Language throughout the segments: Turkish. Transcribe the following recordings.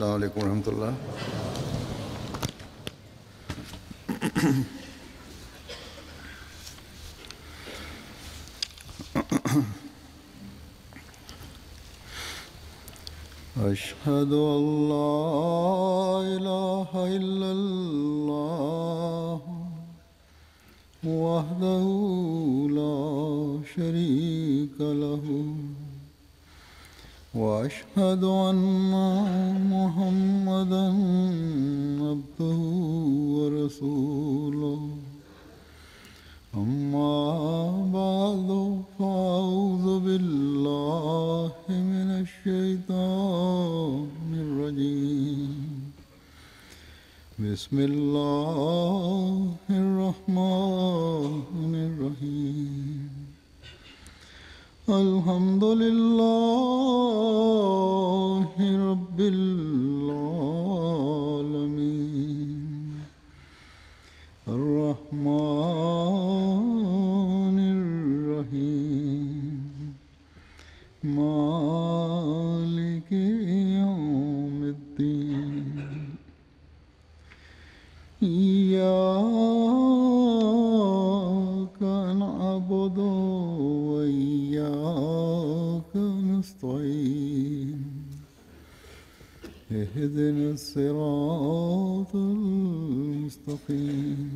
Selamun Aleyküm ve Rahmetullah. أشهد أن لا إله إلا الله وحده لا شريك له وأشهد أن محمدا عبده ورسوله أما بعد فأعوذ بالله من الشيطان الرجيم بسم الله الرحمن الرحيم الحمد لله رب العالمين الرحمن الرحيم مالك يوم الدين إياك نعبد وإياك نستعين اهدنا الصراط المستقيم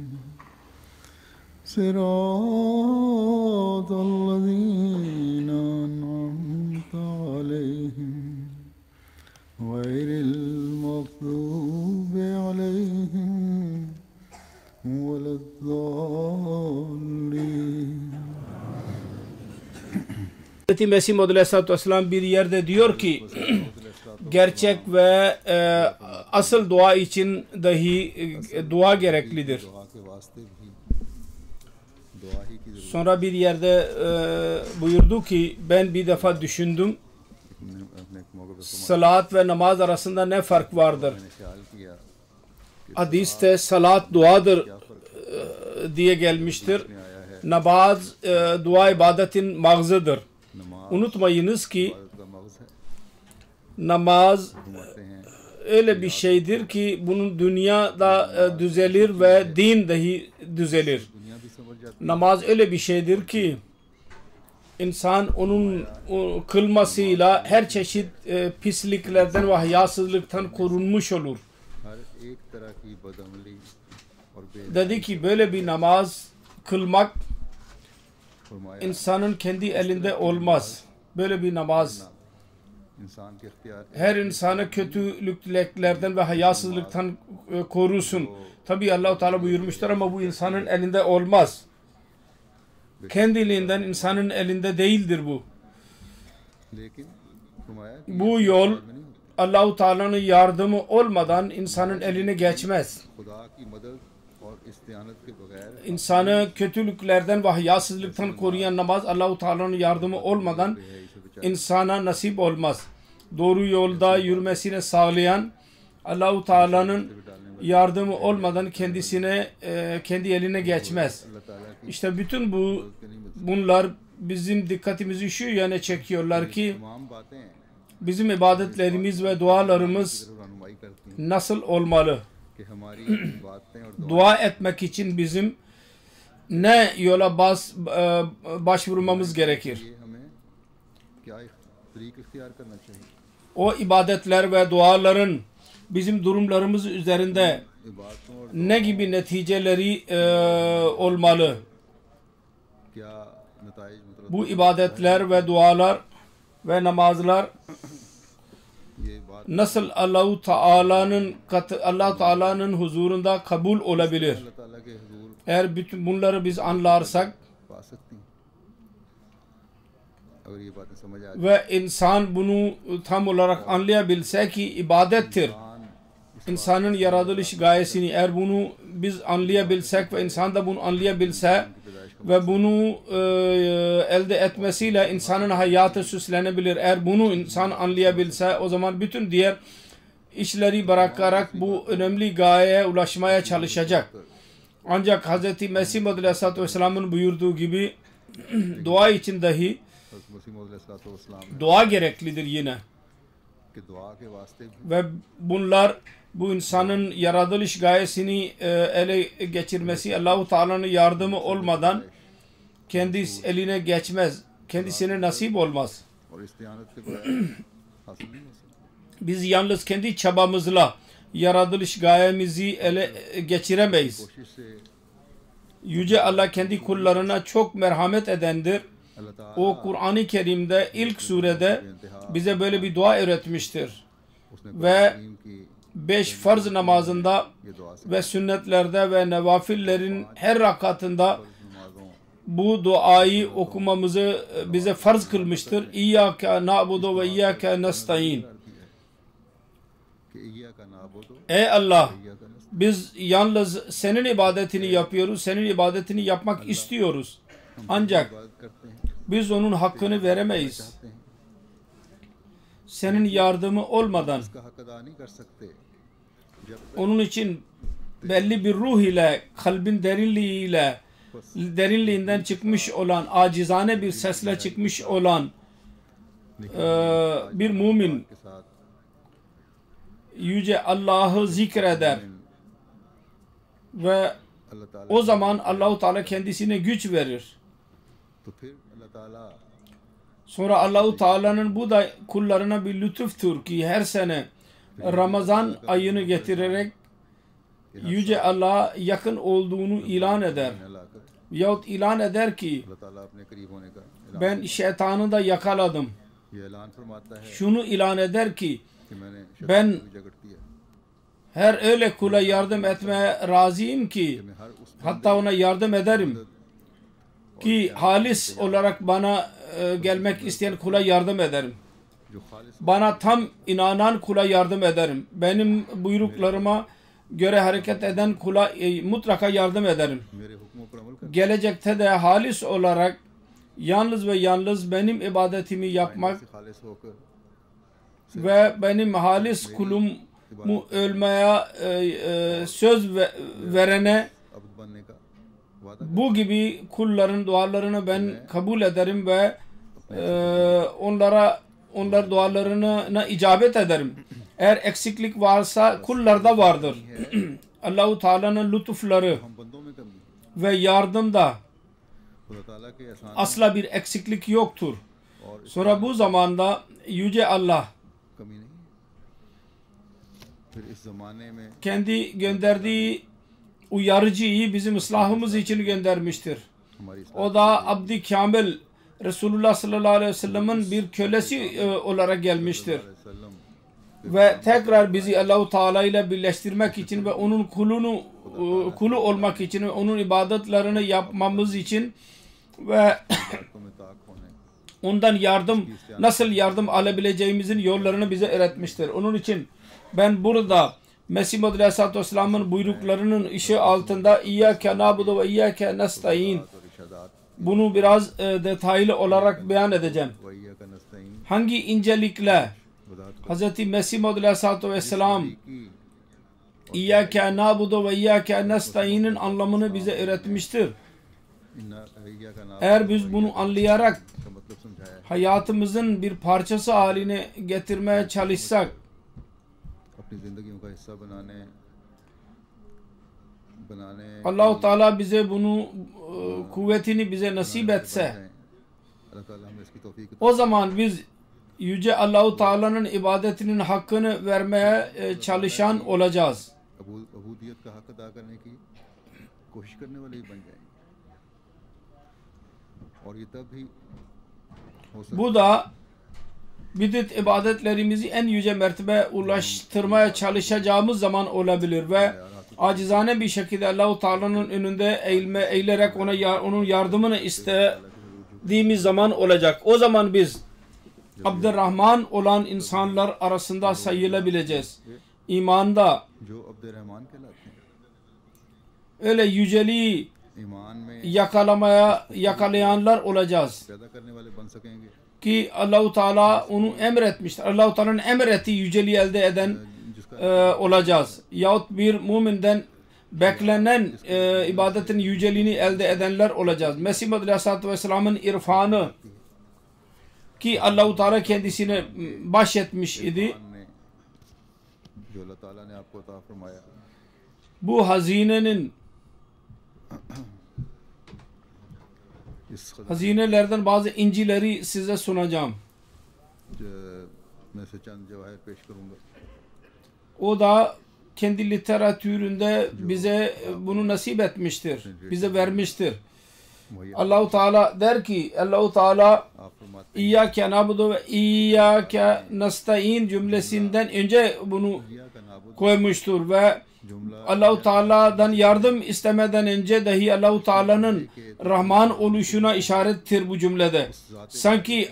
صراط الذين أنعمت عليهم غير المغضوب عليهم ولا الضالين. Hz. Mesih Maud Aleyhisselatü Vesselam bir yerde diyor ki gerçek ve asıl dua için dahi dua gereklidir. Sonra bir yerde buyurdu ki ben bir defa düşündüm, salat ve namaz arasında ne fark vardır? Hadiste salat duadır diye gelmiştir. Namaz dua ibadetin mağzıdır. Unutmayınız ki namaz öyle bir şeydir ki bunun dünyada düzelir ve din dahi düzelir. Namaz öyle bir şeydir ki insan onun kılmasıyla her çeşit pisliklerden ve hayasızlıktan korunmuş olur. Dedi ki böyle bir namaz kılmak insanın kendi elinde olmaz. Böyle bir namaz her insanı kötülüklerden ve hayasızlıktan korusun. Tabi Allah-u Teala buyurmuştur ama bu insanın elinde olmaz. Kendiliğinden insanın elinde değildir bu. Bu yol Allah-u Teala'nın yardımı olmadan insanın eline geçmez. İnsanı kötülüklerden ve hayasızlıktan koruyan namaz Allah-u Teala'nın yardımı olmadan insana nasip olmaz. Doğru yolda yürümesine sağlayan Allah-u Teala'nın yardımı olmadan kendisine kendi eline geçmez. İşte bütün bunlar bizim dikkatimizi şu yöne çekiyorlar ki bizim ibadetlerimiz ve dualarımız nasıl olmalı? Dua etmek için bizim ne yola başvurmamız gerekir? O ibadetler ve duaların bizim durumlarımız üzerinde ne gibi neticeleri olmalı? Bu ibadetler ve dualar ve namazlar nasıl Allah-u Teala'nın huzurunda kabul olabilir? Eğer bütün bunları biz anlarsak ve insan bunu tam olarak anlayabilse ki ibadettir. İnsanın yaratılış gayesini eğer bunu biz anlayabilsek ve insan da bunu anlayabilse ve bunu elde etmesiyle insanın hayatı süslenebilir. Eğer bunu insan anlayabilse o zaman bütün diğer işleri bırakarak bu önemli gayeye ulaşmaya çalışacak. Ancak Hz. Mesih Maud Aleyhisselatü Vesselam'ın buyurduğu gibi dua için dahi dua gereklidir yine. कि दुआ के वास्ते भी Ve bunlar bu insanın yaratılış gayesini ele geçirmesi Allah-u Teala'nın yardımı olmadan kendisi eline geçmez. Kendisine nasip olmaz. और इस्तियानत के बगैर हासिल नहीं हो सकता। Biz yalnız kendi çabamızla yaratılış gayemizi ele geçiremeyiz. कोशिश से Yüce Allah kendi kullarına çok merhamet edendir. अल्लाह ताला O Kur'an-ı Kerim'de ilk surede bize böyle bir dua öğretmiştir. उसने ve कुरान करीम की 5 farz namazında ये दुआ से ve sünnetlerde ve nevafillerin her rakatında नमाजों bu duayı okumamızı bize farz kılmıştır. İyyâke na'budu ve iyyâke nestaîn. कर दी है कि इय्याका नअबुदु Ey Allah, इय्याका नस्तईन। biz yalnız senin ibadetini yapıyoruz. Senin ibadetini yapmak istiyoruz. Ancak इबादत करते हैं, biz onun hakkını veremeyiz. चाहते हैं, Senin yardımı olmadan. इसका हक अदा नहीं कर सकते जब तक Onun için belli bir ruh ile, kalbin derinliğinden çıkmış olan, acizane bir sesle çıkmış olan bir mümin के साथ yüce Allah'ı zikreder ve अल्लाह ताला o zaman Allah-u Teala kendisine güç verir. तो फिर अल्लाह ताला Sonra Allah-u Teala'nın bu da kullarına bir lütuftur ki her sene Ramazan ayını getirerek yüce Allah'a yakın olduğunu ilan eder. लाकर Yahut ilan eder ki अल्लाह ताला अपने करीब होने का ऐलान ben şeytanı da yakaladım. ये ऐलान फरमाता है Şunu ilan eder ki कि मैंने Ben शैतान को झगड़ती है her öyle kula yardım etmeye razıyım ki मैं हर उस hatta ona yardım ederim ki halis olarak bana gelmek isteyen kula yardım ederim. जो खालिस Bana tam inanan kula yardım ederim. Benim buyruklarıma göre hareket eden kula mutlaka yardım ederim. मेरे हुक्मों पर अमल कर Gelecekte de halis olarak yalnız ve yalnız benim ibadetimi yapmak से खालिस होकर ve benim halis kulumu ölmeye söz verene अब्द बनने का वादा bu gibi kulların dualarını ben kabul ederim ve onlar dualarına icabet ederim. Eğer eksiklik varsa kullarda vardır. Allah-u Teala'nın lütufları हम बंदों में कमी है ve yardımda खुदा ताला के एहसान asla bir eksiklik yoktur. और Sonra bu zamanda yüce Allah कमी नहीं है फिर इस जमाने में kendi gönderdiği uyarıcıyı bizim ıslahımız için göndermiştir. हमारी इस O da Abd-i Kamil Resulullah sallallahu aleyhi ve sellem'in bir kölesi olarak gelmiştir. वसल्लम Ve tekrar bizi Allah-u Teala ile birleştirmek için ve onun kulu olmak için ve onun ibadetlerini yapmamız için ve को में ताक होने ondan nasıl yardım alabileceğimizin yollarını bize öğretmiştir. Onun için ben burada Mesih Muhammed Aleyhisselatü Vesselam'ın buyruklarının ışığı altında İyyâke na'budu ve İyyâke nestaîn और इरशादात bunu biraz detaylı olarak beyan edeceğim. वैया का नस्तईन Hangi incelikle वदात Hz. Mesih Muhammed Aleyhisselatü Vesselam की İyyâke na'budu ve İyyâke nestaîn'in anlamını bize öğretmiştir. इन्ना वैया का नाम Eğer biz bunu anlayarak का मतलब समझाया है hayatımızın bir parçası haline getirmeye çalışsak अपनी जिंदगियों का हिस्सा बनाने Allah-u Teala bize bunu kuvvetini bize nasip etse अल्लाह ताला हमें इसकी तौफीक o zaman biz yüce Allah-u Teala'nın ibadetinin hakkını vermeye çalışan olacağız. अबूदियत का हक अदा करने की कोशिश करने वाले ही बन जाएंगे और ये तब भी हो सकता Bu da bidat ibadetlerimizi en yüce mertebe ulaştırmaya çalışacağımız zaman olabilir ve acizane bir şekilde Allah-u Teala'nın önünde eğilerek onun yardımını istediğimiz zaman olacak. O zaman biz Abdurrahman olan insanlar arasında sayılabileceğiz. İmanda जो अब्दुर्रहमान कहलाते हैं öyle yüceliği ईमान में yakalayanlar olacağız. पैदा करने वाले बन सकेंगे Ki Allah-u Teala onu emretmiştir. Allah-u Teala'nın emrettiği yüceliği elde eden olacağız. Yahut bir müminden beklenen ibadetin yüceliğini elde edenler olacağız. Mesih Muhammed Aleyhisselatü Vesselam'ın irfanı ki Allah-u Teala kendisine bahşetmiş idi. जो अल्लाह ताला ने आपको अता फरमाया Bu hazinenin इस खजाने hazinelerden bazı incileri size sunacağım. मैं से चंद जवाहिर पेश करूंगा. O da kendi literatüründe bize bunu nasip etmiştir. Bize vermiştir. Allah-u Teala der ki, Allah-u Teala आप फरमाते İyyâke na'budu ve İyyâke nestaîn cümlesinden önce bunu हैं का नाबुद koymuştur ve जुमला Allah-u Teala'dan yardım istemeden önce dahi Allah-u Teala'nın Rahman oluşuna işarettir bu cümlede. Sanki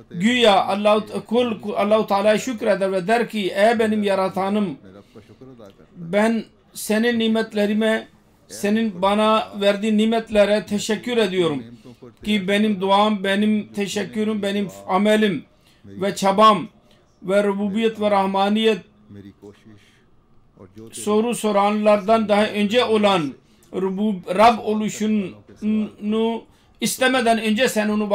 güya Allah-u Teala'ya şükreder ve der ki, ey benim yaratanım, मैं रब का शुक्र अदा करता ben senin nimetlerime, senin bana verdiğin nimetlere teşekkür ediyorum. नेमतों पर Ki benim duam, benim teşekkürüm, benim amelim ve çabam ve rububiyet ve rahmaniyet मेरी कोशिश और जो तेरे soru soranlardan daha önce olan Rab oluşunu istemeden önce sen onu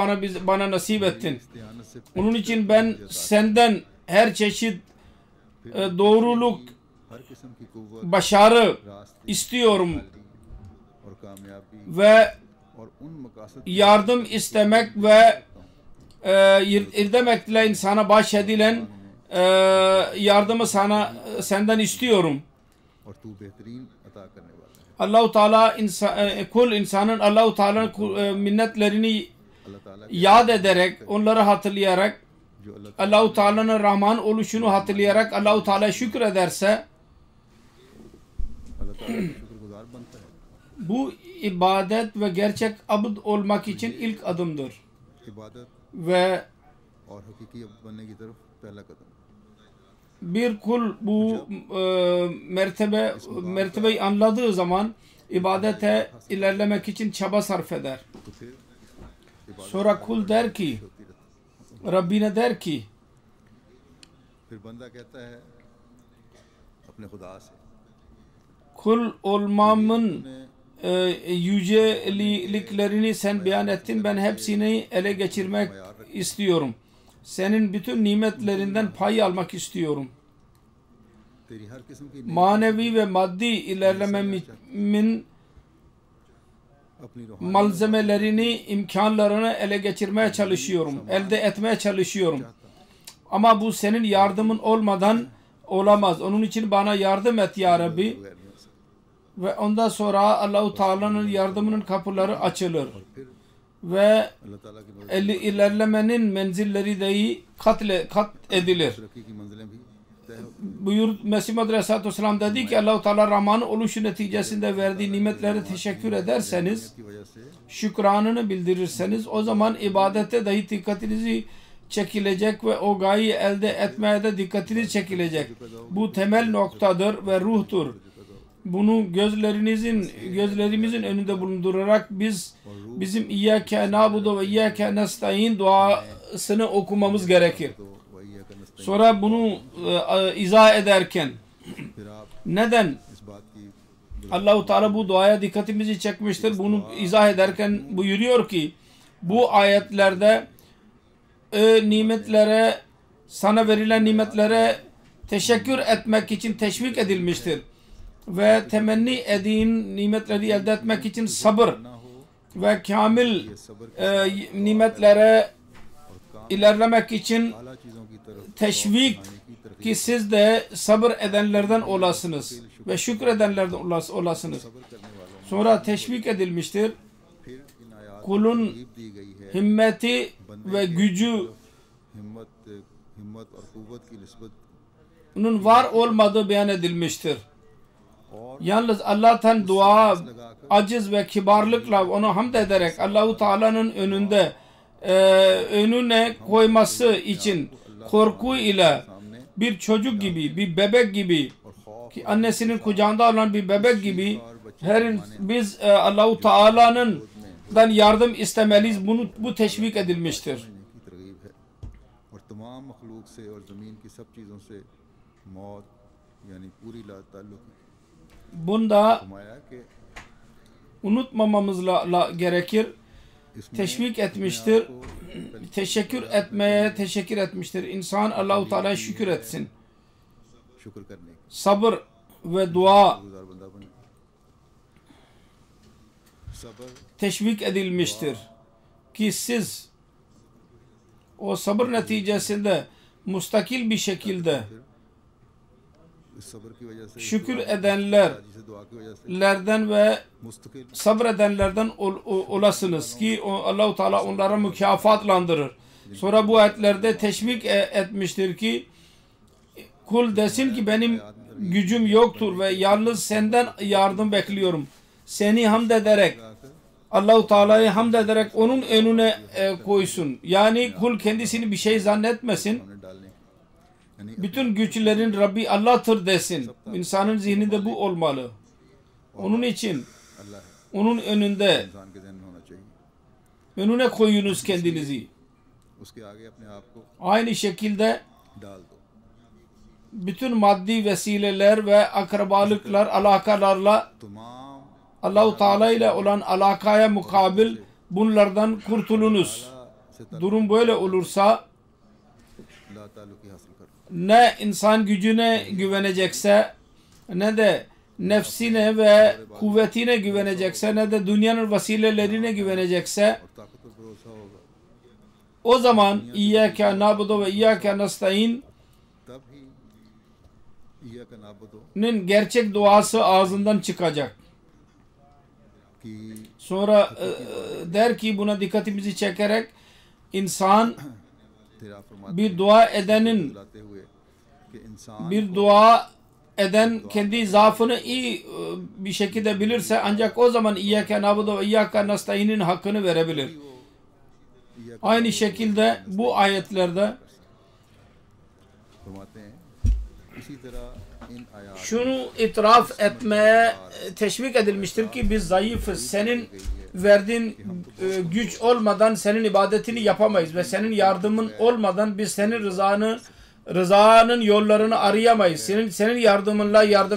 bana nasip ettin. इस्तियानत से Onun için ben senden her çeşit doğruluk, हर किस्म की कुव्वत başarı रास्ते istiyorum और कामयाबी ve और उन मकासद yardım istemek ve irdemekle insana bahşedilen yardımı senden istiyorum. और तू बेहतरीन अता करने वाला है. Allah-u Teala kul insanın Allah-u Teala'nın minnetlerini अल्लाह ताला yad ederek, onları hatırlayarak, जो अल्लाह Allah-u Teala'nın Rahman oluşunu hatırlayarak Allah-u Teala'ya şükrederse ताला का शुक्रगुजार बनता है. bu ibadet ve gerçek abd olmak için ilk adımdır. इबादत Ve और हकीकी अब्द बनने की तरफ पहला कदम. bir kul bu mertebeyi anladığı zaman ibadete ilerlemek için çaba sarf eder. तो फिर इबादत Sonra kul der ki, होती रहती. Rabbine der ki, फिर बंदा कहता है अपने खुदा से kul olmamın ने yüceliklerini sen beyan ettin. Ben hepsini ele geçirmek istiyorum. Senin bütün nimetlerinden pay almak istiyorum. तेरी हर किस्म की Manevi ve maddi ilerlememin अपनी रूहानी malzemelerini, imkanlarını ele geçirmeye çalışıyorum. Elde etmeye çalışıyorum. Ama bu senin yardımın olmadan olamaz. Onun için bana yardım et ya Rabbi. गैर नहीं हो सकता. Ve ondan sonra Allah-u Teala'nın yardımının kapıları açılır. फिर Ve अल्लाह ताला की मर्जी ilerlemenin menzilleri dahi kat edilir. तरक्की की मंजिलें भी तय होती Buyur Mesih Muhammed Aleyhisselatü Vesselam dedi ki Allah-u Teala Rahman oluşu neticesinde verdiği nimetlere teşekkür ederseniz, की वजह से şükranını bildirirseniz o zaman ibadete dahi dikkatinizi çekilecek ve o gayeyi elde etmeye de dikkatiniz çekilecek. Bu temel noktadır ve ruhtur. Bunu gözlerimizin önünde bulundurarak bizim İyyâke na'budu ve İyyâke nestaîn duasını okumamız gerekir. तो वही है कि नस्ताईन. Sonra bunu izah ederken फिर आप neden इस बात की Allah-u Teala bu duaya dikkatimizi çekmiştir? Bunu izah ederken buyuruyor ki bu ayetlerde nimetlere, sana verilen nimetlere teşekkür etmek için teşvik edilmiştir. Ve temenni edin nimetleri elde etmek için sabır ना हो ve kamil ये सब्र nimetlere और काम ilerlemek için आला चीजों की तरफ teşvik की तरफ ki siz de sabır edenlerden olasınız ve şükredenlerden olasınız. सब्र करने वालों Sonra teşvik edilmiştir. फिर इन आयात Kulun तरगीब दी गई है. himmeti ve gücü हिम्मत और कुव्वत की निस्बत onun var olmadığı beyan edilmiştir. और Yalnız Allah'tan dua, aciz ve kibarlıkla onu hamd ederek Allah-u Teala'nın önüne koyması için korku ile सामने bir çocuk gibi, bir bebek gibi और खौफ ki annesinin kucağında olan bir bebek gibi biz Allah-u Teala'dan yardım istemeliyiz. Bu teşvik edilmiştir. की तरगीब है और तमाम मखलूक से और ज़मीन की सब चीज़ों से मौत यानी पूरी ला ताल्लुक Bunda फरमाया कि unutmamamız gerekir. इसमें Teşvik etmiştir. Teşekkür etmeye teşekkür etmiştir. İnsan Allah-u Teala'ya şükür etsin. शुक्र करने की sabır ve dua गुजार बंदा बने। सब्र teşvik edilmiştir ki siz o sabır neticesinde mustakil bir şekilde इस सब्र की वजह से şükür जिसे दुआ की वजह से edenlerden ve मुस्तकिल sabredenlerden olasınız ki Allah-u Teala onlara mükafatlandırır. Sonra bu ayetlerde teşvik etmiştir ki kul desin ki benim gücüm yoktur ve yalnız senden yardım bekliyorum. Seni hamd ederek Allah-u Teala'yı hamd ederek onun önüne koysun. Yani kul kendisini bir şey zannetmesin. सामने डालने की यानी Bütün güçlerin Rabbi Allah'tır desin. İnsanın zihninde bu olmalı. Onun için अल्लाह है, onun önünde इंसान के जहन में होना चाहिए। önüne koyunuz kendinizi. उसके आगे अपने आप को Aynı şekilde डाल दो। bütün maddi vesileler ve akrabalıklar, alakalarla तमाम Allah-u Teala ile olan alakaya mukabil bunlardan kurtulunuz. से Durum böyle olursa ला ताल्लुकी हासिल करो। ne insan gücüne güvenecekse ne de nefsine ve kuvvetine güvenecekse ne de dünyanın vesilelerine güvenecekse और ताकत पर भरोसा होगा o zaman İyyâke na'budu ve İyyâke nestaîn तब ही इय्याका नाबुदु nin gerçek duası ağzından çıkacak. की Sonra der ki buna dikkatimizi çekerek insan तेरा फरमाते bir dua edenin बुलाते हुए कि इंसान bir dua eden kendi zaafını iyi bir şekilde bilirse ancak o zaman İyyâke na'budu ve İyyâke nestaîn'in hakkını verebilir. इय्याका Aynı şekilde bu ayetlerde फरमाते हैं इसी तरह इन आयात şunu itiraf etmeye teşvik edilmiştir ki biz zayıfız. Senin verdiğin güç olmadan senin ibadetini yapamayız ve senin yardımın olmadan biz senin rızanın yollarını arayamayız. Senin yardımınla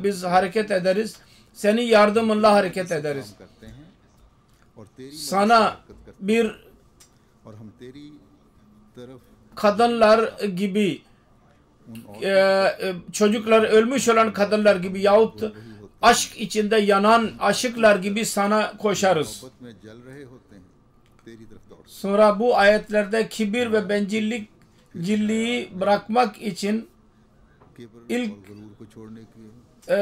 biz hareket ederiz. Senin yardımınla hareket ederiz. करते हैं और तेरी Sana bir और हम तेरी तरफ kadınlar gibi çocuklar ölmüş olan kadınlar gibi yahut aşk içinde yanan aşıklar gibi sana koşarız. मोहब्बत में जल रहे होते हैं तेरी तरफ दौड़ Sonra bu ayetlerde kibir ve bencilliği bırakmak için केबर İlk- और गरूर को छोड़ने की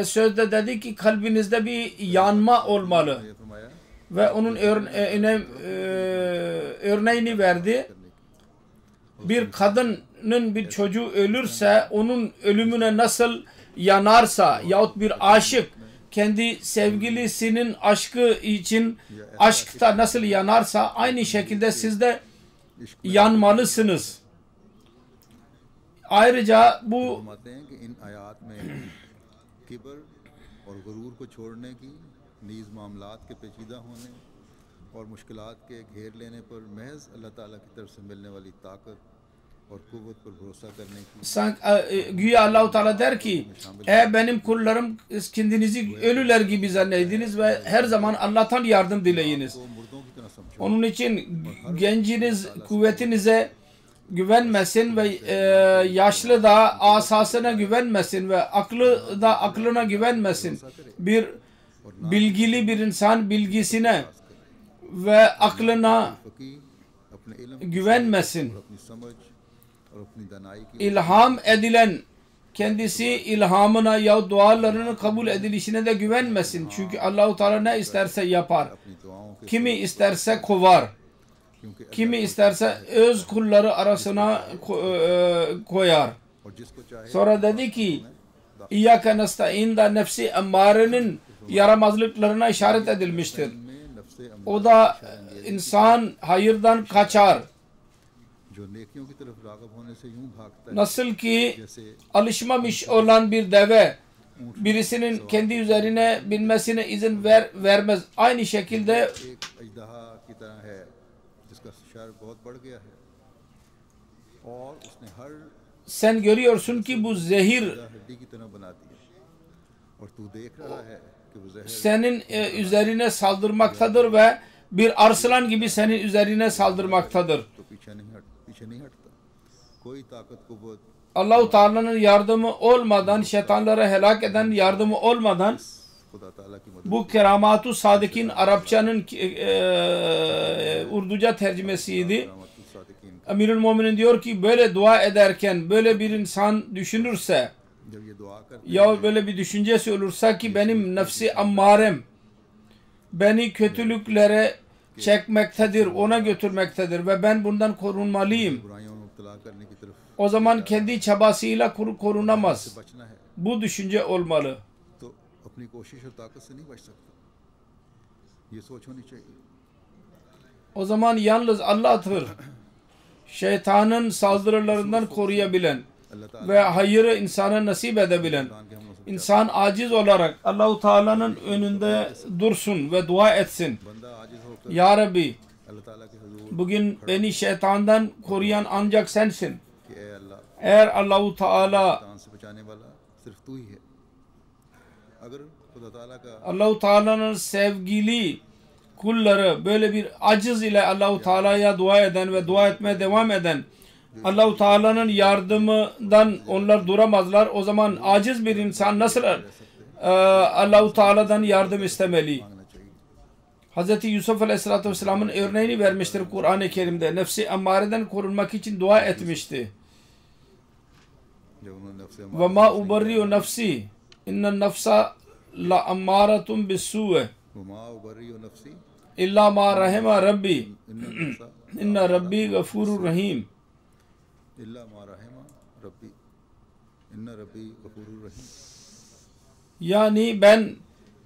sözde dedi ki kalbinizde bir yanma olmalı ये फरमाया ve onun örneğini verdi. Bir kadının bir çocuğu ölürse onun ölümüne nasıl yanarsa yahut bir aşık kendi sevgilisinin aşkı için aşkta nasıl yanarsa aynı şekilde siz de इश्क yanmalısınız. Ayrıca bu फरमाते हैं कि इन आयात में किबर और गरूर को छोड़ने की नीज़ मामलात के पेचीदा होने और मुश्किलात के घेर लेने पर महज अल्लाह ताला की तरफ से मिलने वाली ताकत और कुव्वत पर भरोसा करने की güya Allah-u Teala der ki benim kullarım siz kendinizi ölüler gibi zannediniz ve her zaman Allah'tan yardım dileyiniz. को मुर्दों की तरह समझो Onun için genciniz kuvvetinize güvenmesin ve yaşlı da asasına güvenmesin ve aklı da aklına güvenmesin. Bir bilgili bir insan bilgisine ve aklına फकीह अपने इल्म güvenmesin. अपनी समझ और अपनी दानाई की İlham edilen kendisi ilhamına ya dualarının kabul edilişine de güvenmesin. Çünkü Allah-u Teala ne isterse yapar. अपनी दुआओं के Kimi isterse kovar. क्योंकि Kimi isterse öz kulları arasına koyar. और जिसको चाहे Sonra dedi ki İyyâke nestaîn da nefsi emmarenin yaramazlıklarına işaret edilmiştir. में नफ्से O da insan hayırdan kaçar. जो नेकियों की तरफ रागब होने से यूं भागता है Nasıl ki जैसे alışmamış olan bir deve birisinin kendi üzerine binmesine izin vermez. Aynı şekilde एक अजदहा की तरह है जिसका शर बहुत बढ़ गया है और उसने हर sen görüyorsun ki bu zehir हड्डी की तरह बना दिया और तू देख रहा है कि वो जहर senin üzerine saldırmaktadır ve bir arslan gibi senin üzerine saldırmaktadır. तो पीछे नहीं हटता कोई ताकत कुव्वत Allah-u Teala'nın yardımı olmadan, şeytanlara helak eden yardımı olmadan, खुदा ताला की मदद bu Keramat-ı Sadık'ın Arapçanın Urduca tercümesiydi. करामतुल सादिकीन Emirül Müminin diyor ki böyle dua ederken böyle bir insan düşünürse जब ये दुआ करते ya böyle bir düşüncesi olursa ki benim nefsi ammarem beni kötülüklere çekmektedir, ona götürmektedir ve ben bundan korunmalıyım. बुराइयों में मुब्तला करने की तरफ O zaman kendi çabasıyla korunamaz. बचना है Bu düşünce olmalı. तो अपनी कोशिश और ताकत से नहीं बच सकता। ये सोच होनी चाहिए। O zaman yalnız Allah'tır şeytanın saldırılarından koruyabilen अल्लाह ताला ve hayırı insana nasip edebilen. के हम लोग सब İnsan aciz olarak Allah-u Teala'nın önünde dursun ve dua etsin. बंदा आजिज होकर Ya Rabbi, अल्लाह ताला के हुजूर bugün beni şeytandan koruyan ancak sensin. कि ए अल्लाह Eğer Allah-u Teala शैतान से बचाने वाला सिर्फ तू ही है। अगर खुदा ताला का Allah-u Teala'nın sevgili kulları böyle bir aciz ile Allah-u Teala'ya dua eden ve dua etmeye devam eden Allah-u Teala'nın yardımından onlar duramazlar. O zaman aciz bir insan nasıl Allah-u Teala'dan yardım istemeli? मांगना चाहिए। Hz. Yusuf Aleyhisselatü Vesselam'ın örneğini vermiştir Kur'an-ı Kerim'de. Nefsi ammareden korunmak için dua etmişti. जब उन्होंने नफ्स Ve ma ubarri'u nefsi inna nefsa la ammaratun bis-su'e वमा उबर्रिउ नफ्सी illa ma rahima rabbi इन्ना नफ्सा inna rabbi gafurur rahim. इल्ला मा रहमा रब्बी इन्ना रब्बी गफूरुर रहीम। Yani ben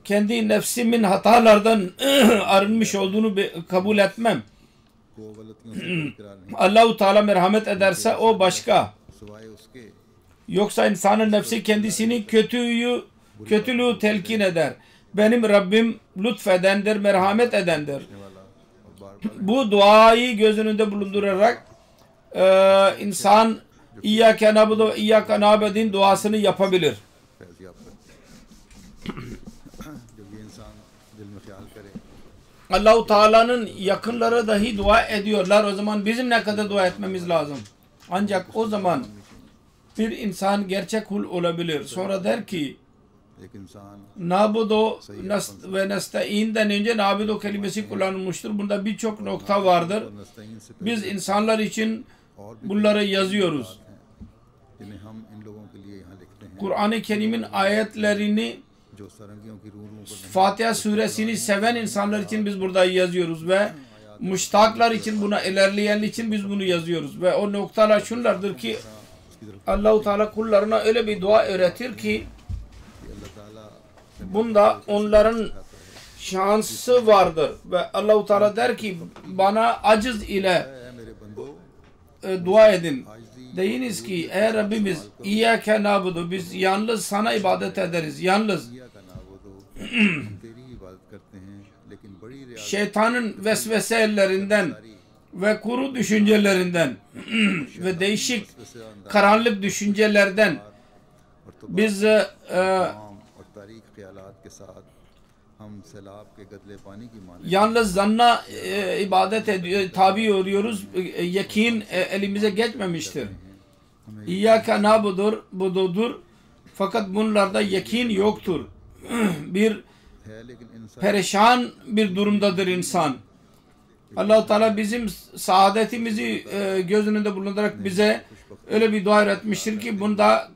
kendi nefsimin hatalardan arınmış olduğunu kabul etmem. वो गलतियों से इकरार नहीं Allah-u Teala merhamet ederse o başka. सिवाय उसके Yoksa insanın nefsi kendisini kötülüğü telkin eder. Benim Rabbim lütfedendir, merhamet edendir. वाला और बार बार Bu duayı göz önünde bulundurarak insan İyyâke na'budu ve İyyâke nâbedin duasını yapabilir. Faiz याफ्ता जब ये इंसान दिल में ख्याल करे Allah-u Teala'nın yakınları dahi dua ediyorlar. O zaman bizim ne kadar dua etmemiz lazım? Ancak o zaman bir insan gerçek kul olabilir. Sonra der ki एक इंसान nabudu ve nesta'in'den önce nabudu kelimesi kullanılmıştır. Bunda birçok nokta vardır. और नस्तईन से Biz insanlar için और भी bunları yazıyoruz. हैं जिन्हें हम इन लोगों के लिए यहाँ लिखते हैं Kur'an-ı Kerim'in ayetlerini जो सरंगियों की रूह पर नहीं Fatiha suresini seven insanlar için biz burada yazıyoruz ve müştaklar için buna ilerleyen için biz bunu yazıyoruz ve o noktalar şunlardır ki उसकी तरफ Allah-u Teala kullarına öyle bir dua öğretir ki कि अल्लाह ताला bunda onların şansı vardır ve Allah-u Teala der ki bana aciz ile है मेरे बंदो dua edin. Deyiniz ki ey Rabbimiz İyyâke na'budu biz yalnız sana ibadet ederiz. Yalnız या का नाबुदो हम तेरी इबादत करते हैं लेकिन बड़ी Riazat şeytanın vesveselerinden ve kuru düşüncelerinden ve değişik से अंदाज karanlık düşüncelerden और तो biz तमाम और तारीख ख्यालात के साथ हम सैलाब के गदले पानी की माने yalnız zanna ibadet ediyor, tabi oluyoruz. Yakin elimize geçmemiştir. İyyâke na'bududur fakat bunlarda yakin yoktur. Bir है लेकिन इंसान perişan bir durumdadır insan. Allah-u Teala bizim saadetimizi göz önünde bulundurarak bize öyle bir dua öğretmiştir ki bunda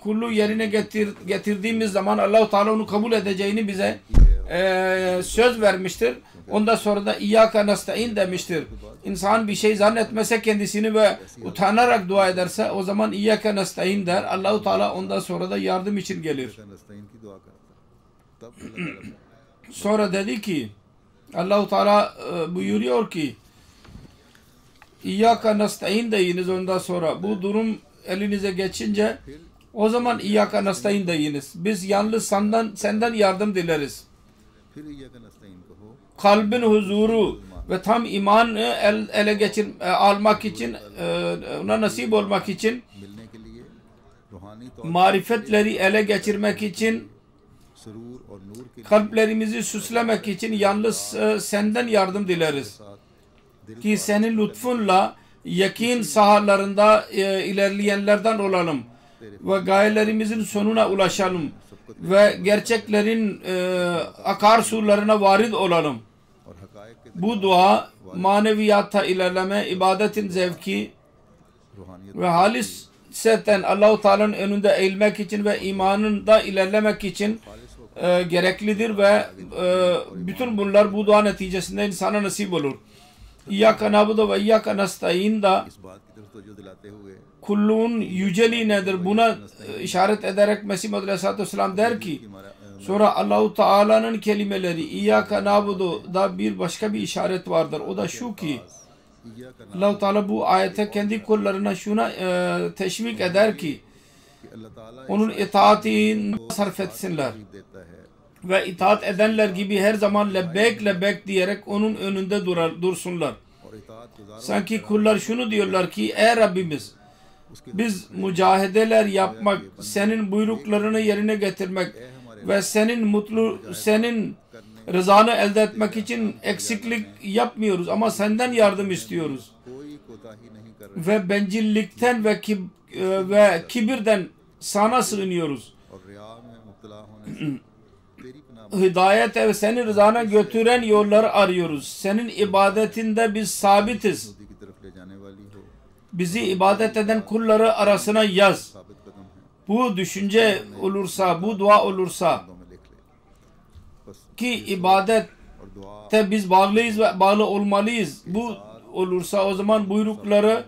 kullu yerine getirdiğimiz zaman Allah-u Teala onu kabul edeceğini bize söz vermiştir. Ondan sonra da İyyâke nesta'in demiştir. İnsan bir şey zannetmese kendisini ve utanarak dua ederse o zaman İyyâke nesta'in der. Allah-u Teala ondan sonra da yardım için gelir. नस्तईन की दुआ करता है तब अल्लाह ताला Sonra dedi ki Allah-u Teala buyuruyor ki İyyâke nesta'in deyiniz ondan sonra bu durum elinize geçince o zaman İyyâke nesta'in deyiniz. Biz yalnız senden yardım dileriz. फिर ये का नस्तईन कहो Kalbin huzuru ve tam imanı almak için ona nasip olmak için मिलने के लिए रूहानी तौर marifetleri ele geçirmek için सुरूर और नूर के kalplerimizi süslemek için yalnız senden yardım dileriz. साथ दिल Ki senin lütfunla yakin sahalarında ilerleyenlerden olalım ve gayelerimizin sonuna ulaşalım ve gerçeklerin akarsularına varid olalım. और हकायक के Bu dua maneviyatta ilerleme, ibadetin zevki रूहानियत ve haliseten Allah-u Teala'nın önünde eğilmek için ve imanında ilerlemek için gereklidir ve bütün bunlar bu dua neticesinde insana nasip olur. İyyâke na'budu ve iyyâke nestaîn da इस बात की तरफ तवज्जो दिलाते हुए kulluğun yüceliği nedir? Buna işaret ederek Mesih Muhammed Aleyhisselatü Vesselam der ki, sonra Allah-u Teala'nın kelimeleri İyyâke na'budu da bir başka bir işaret vardır. O da şu ki इय्याका Allah-u Teala bu ayete kendi kullarına şuna teşvik eder ki कि अल्लाह ताला onun itaatini sarf etsinler. देता है Ve itaat edenler gibi her zaman lebbek lebbek diyerek onun önünde dursunlar. और इताअत गुजार Sanki kullar şunu diyorlar ki ey Rabbimiz, biz mücahedeler yapmak, senin buyruklarını yerine getirmek ve senin rızanı elde etmek için eksiklik yapmıyoruz ama senden yardım istiyoruz. कोई कोताही नहीं कर रहे Ve bencillikten ve kibirden sana sığınıyoruz. और रिया में मुब्तला होने से तेरी पनाह Hidayete ve senin rızana götüren yolları arıyoruz. Senin ibadetinde biz sabitiz. की तरफ ले जाने वाली हो Bizi ibadet eden kulları arasına yaz. साबित कदम है Bu düşünce olursa, bu dua olursa दो में लिख ले बस ki ibadette और दुआ biz bağlıyız ve bağlı olmalıyız. Bu olursa o zaman buyrukları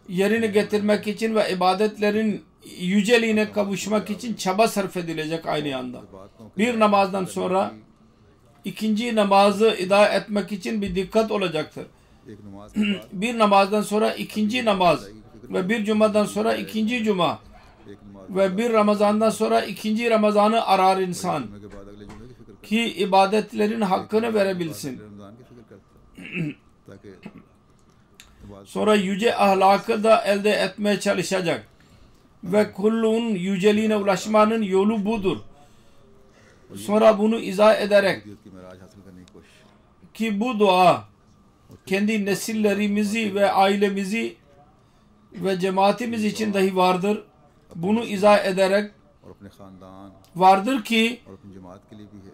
yerine getirmek için ve ibadetlerin yüceliğine kavuşmak için çaba sarf edilecek aynı anda. बातों Bir namazdan sonra ikinci namazı ida etmek için bir dikkat olacaktır. एक नमाज के बाद Bir namazdan sonra ikinci namaz ve bir cumadan sonra ikinci cuma एक नमाज ve bir Ramazan'dan sonra ikinci Ramazan'ı arar insan जुमे के बाद अगले जुमे की फिक्र ki ibadetlerin hakkını verebilsin. करता रमजान की फिक्र करता ताकि इबादत Sonra yüce ahlakı da elde etmeye çalışacak. Ve kulluğun yüceliğine ulaşmanın yolu budur. Sonra bunu izah ederek की मेराज हासिल करने की कोशिश ki bu dua kendi nesillerimizi ve ailemizi ve cemaatimiz için dahi vardır. Bunu izah ederek और अपने खानदान vardır ki और अपनी जमात के लिए भी है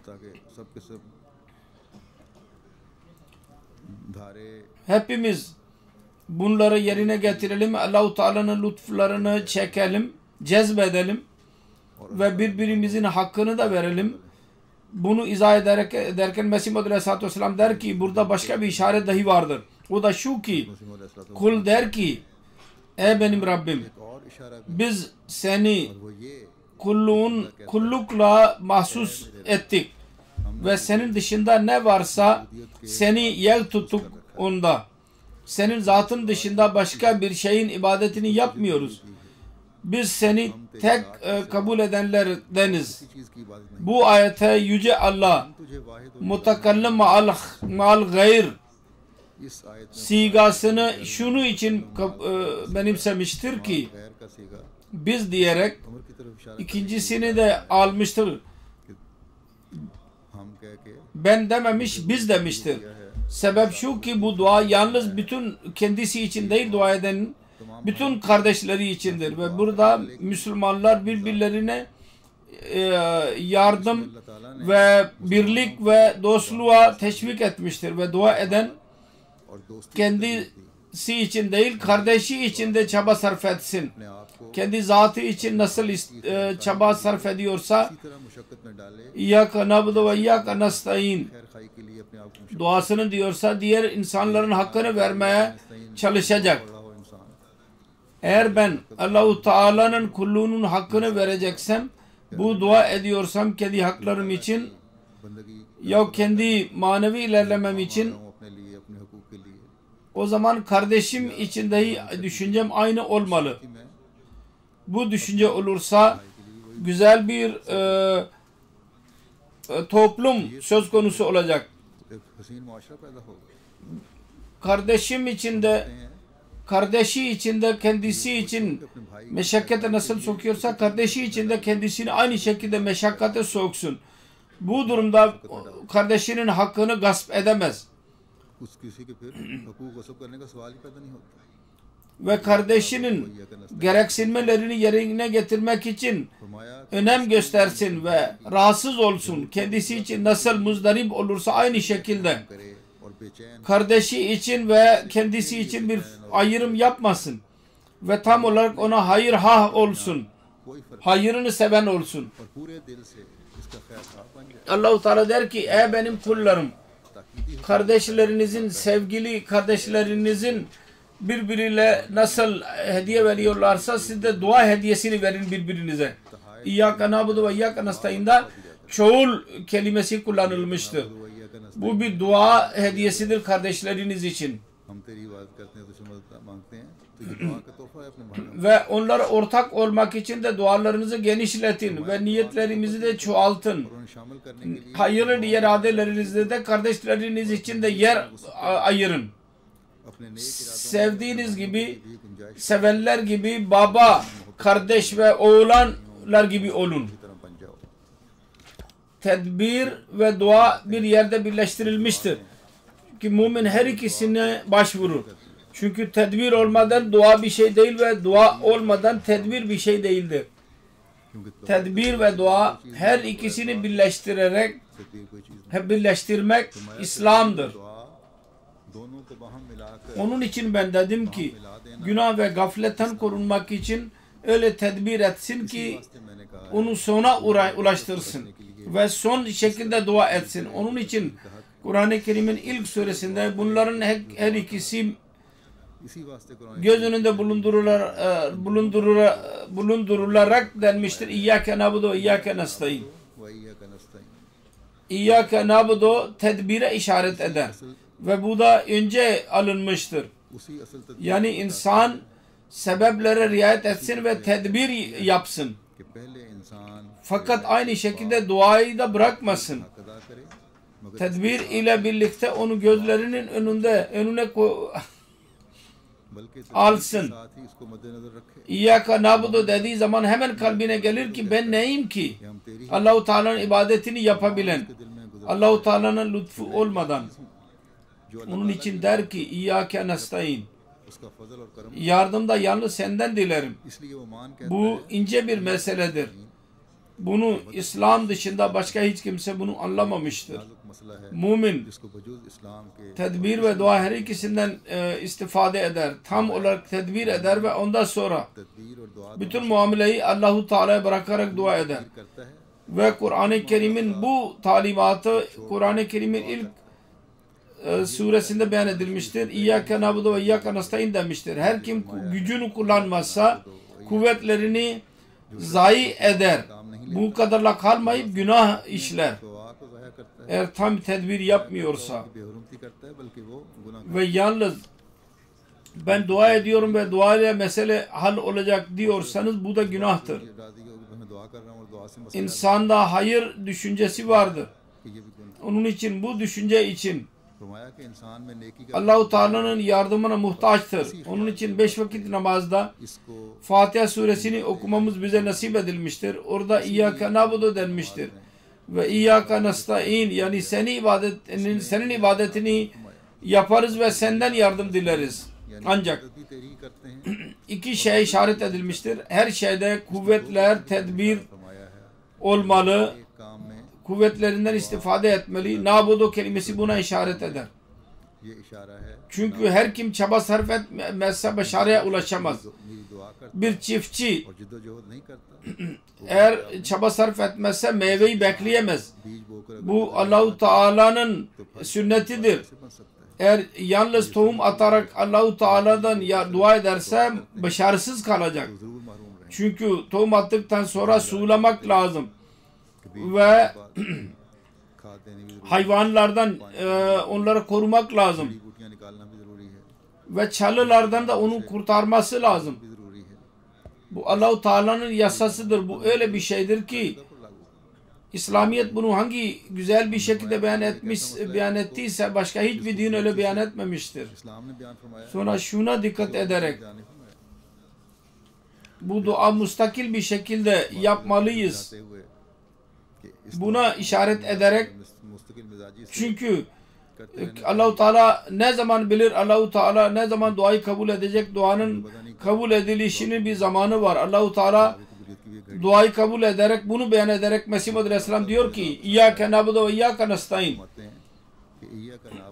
ताकि सब के सब धारे hepimiz bunları yerine getirelim. Allah-u Teala'nın lütuflarını çekelim, cezbedelim ve birbirimizin hakkını da verelim. Bunu izah ederken Mesih Muhammed Aleyhisselatü Vesselam der ki burada başka bir işaret dahi vardır. O da şu ki मुस्लिम अलैहिस्सलातु kul der ki ey benim Rabbim एक और इशारा भी biz seni वो ये kullukla mahsus ettik ve senin dışında ne varsa seni yer tuttuk onda. Senin zatın dışında başka bir şeyin ibadetini yapmıyoruz. Biz seni tek kabul edenlerdeniz. किसी चीज की इबादत नहीं Bu ayete yüce Allah तुझे वाहिद mutakallim ma'al gayr इस आयत में sigasını şunu için benimsemiştir ki गैर का सीगा biz diyerek अमर की तरफ इशारा ikincisini de almıştır. हम कह के Ben dememiş, biz demiştir. Sebep şu ki bu dua yalnız bütün kendisi için değil, dua edenin bütün kardeşleri içindir. Ve burada Müslümanlar birbirlerine yardım अल्लाह ताला ने ve birlik ve dostluğa teşvik etmiştir. Ve dua eden और दोस्ती kendisi için değil, kardeşi için de çaba sarf etsin. अपने आप को Kendi zatı için nasıl çaba sarf ediyorsa इसी तरह मुशक्कत में डाले İyyâke na'budu ve iyyâke nestaîn खैर खाई के लिए अपने आप को duasını diyorsa diğer insanların hakkını vermeye çalışacak. मुशक्कत हो इंसान Eğer ben Allah-u Teala'nın kulluğunun hakkını vereceksem, bu dua ediyorsam kendi haklarım için बंदगी ya kendi manevi ilerlemem için, हूँ अपने लिए अपने हकूक के लिए o zaman kardeşim için dahi düşüncem aynı olmalı. कि मैं Bu düşünce olursa güzel bir toplum söz konusu olacak. एक हसीन मुआशरा पैदा होगा Kardeşim için de, kardeşi için de kendisi için अपने भाई meşakkate nasıl sokuyorsa kardeşi için de kendisini aynı şekilde meşakkate soksun. Bu durumda kardeşinin hakkını gasp edemez. उस किसी के फिर हकूक गसब करने का सवाल ही पैदा नहीं होता। ve kardeşinin gereksinmelerini yerine getirmek için önem göstersin ve rahatsız olsun. Kendisi için nasıl muzdarip olursa aynı şekilde kardeşi için ve kendisi için bir ayrım yapmasın. Ve tam olarak ona hayır ha olsun. Hayırını seven olsun. Allah-u Teala der ki ey benim kullarım, kardeşlerinizin, sevgili kardeşlerinizin birbiriyle nasıl hediye veriyorlarsa siz de dua hediyesini verin birbirinize. İyyâke na'budu ve iyyâke nestaîn'da çoğul kelimesi kullanılmıştır. Bu bir dua hediyesidir kardeşleriniz için. Ve onlara ortak olmak için de dualarınızı genişletin ve niyetlerimizi de çoğaltın. Hayırlı iradelerinizde de kardeşleriniz için de yer ayırın. Sevdiğiniz gibi, sevenler gibi baba, kardeş ve oğlanlar gibi olun. Tedbir ve dua bir yerde birleştirilmiştir. Ki mümin her ikisine başvurur. Çünkü tedbir olmadan dua bir şey değil ve dua olmadan tedbir bir şey değildir. Tedbir ve dua her ikisini birleştirmek İslam'dır. Onun için ben dedim ki günah ve gafletten korunmak için öyle tedbir etsin ki onu sona ulaştırsın ve son şekilde dua etsin. Onun için Kur'an-ı Kerim'in ilk suresinde bunların her ikisi göz önünde bulundurularak denmiştir. İyyâke na'budu ve iyyâke nestaîn. İyyâke na'budu tedbire işaret eder. Ve bu da önce alınmıştır. Yani insan sebeplere riayet etsin ve tedbir yapsın. Fakat aynı şekilde duayı da bırakmasın. Tedbir ile birlikte onu gözlerinin önüne alsın. İyyâke na'budu dediği zaman hemen kalbine gelir ki ben neyim ki? Allah-u Teala'nın ibadetini yapabilen, Allah-u Teala'nın lütfu olmadan. Onun için der ki İyyâke nestaîn. Yardım da yalnız senden dilerim. Bu ince bir meseledir. Bunu İslam dışında başka hiç kimse bunu anlamamıştır. Mümin tedbir ve dua her ikisinden istifade eder. Tam olarak tedbir eder ve ondan sonra bütün muameleyi Allah-u Teala'ya bırakarak dua eder. Ve Kur'an-ı Kerim'in bu talimatı Kur'an-ı Kerim'in ilk suresinde beyan edilmiştir. İyyâke na'budu ve iyyâke nestaîn demiştir. Her kim gücünü kullanmazsa kuvvetlerini zayi eder. Bu kadarla kalmayıp günah işler. Eğer tam tedbir yapmıyorsa ve yalnız ben dua ediyorum ve dua ile mesele hal olacak diyorsanız bu da günahtır. İnsanda hayır düşüncesi vardır. Onun için bu düşünce için Allah-u Teala'nın yardımına muhtaçtır. Onun için 5 vakit namazda Fatiha suresini okumamız bize nasip edilmiştir. Orada İyyâke na'budu denmiştir. Ve İyyâke nestaîn yani senin ibadetini yaparız ve senden yardım dileriz. Ancak iki şey işaret edilmiştir. Her şeyde kuvvetler, tedbir olmalı. Kuvvetlerinden istifade etmeli. Na'budu kelimesi buna işaret eder. Çünkü her kim çaba sarf etmezse başarıya ulaşamaz. Bir çiftçi eğer çaba sarf etmezse meyveyi bekleyemez. Bu Allah-u Teala'nın sünnetidir. Eğer yalnız tohum atarak Allah-u Teala'dan dua ederse başarısız kalacak. Çünkü tohum attıktan sonra sulamak lazım. Ve hayvanlardan onları korumak lazım. Ve çalılardan da onu kurtarması lazım. Bu Allah-u Teala'nın yasasıdır. Bu öyle bir şeydir ki İslamiyet bunu hangi güzel bir şekilde beyan ettiyse başka hiçbir din öyle beyan etmemiştir. Sonra şuna dikkat ederek bu dua müstakil bir şekilde yapmalıyız. Buna işaret ederek çünkü Allah-u Teala ne zaman bilir, Allah-u Teala ne zaman duayı kabul edecek, duanın kabul edilişinin bir zamanı var. Allah-u Teala duayı kabul ederek, bunu beyan ederek Mesih Muhammed Aleyhisselam diyor ki İyyâke na'budu ve iyyâke nestaîn.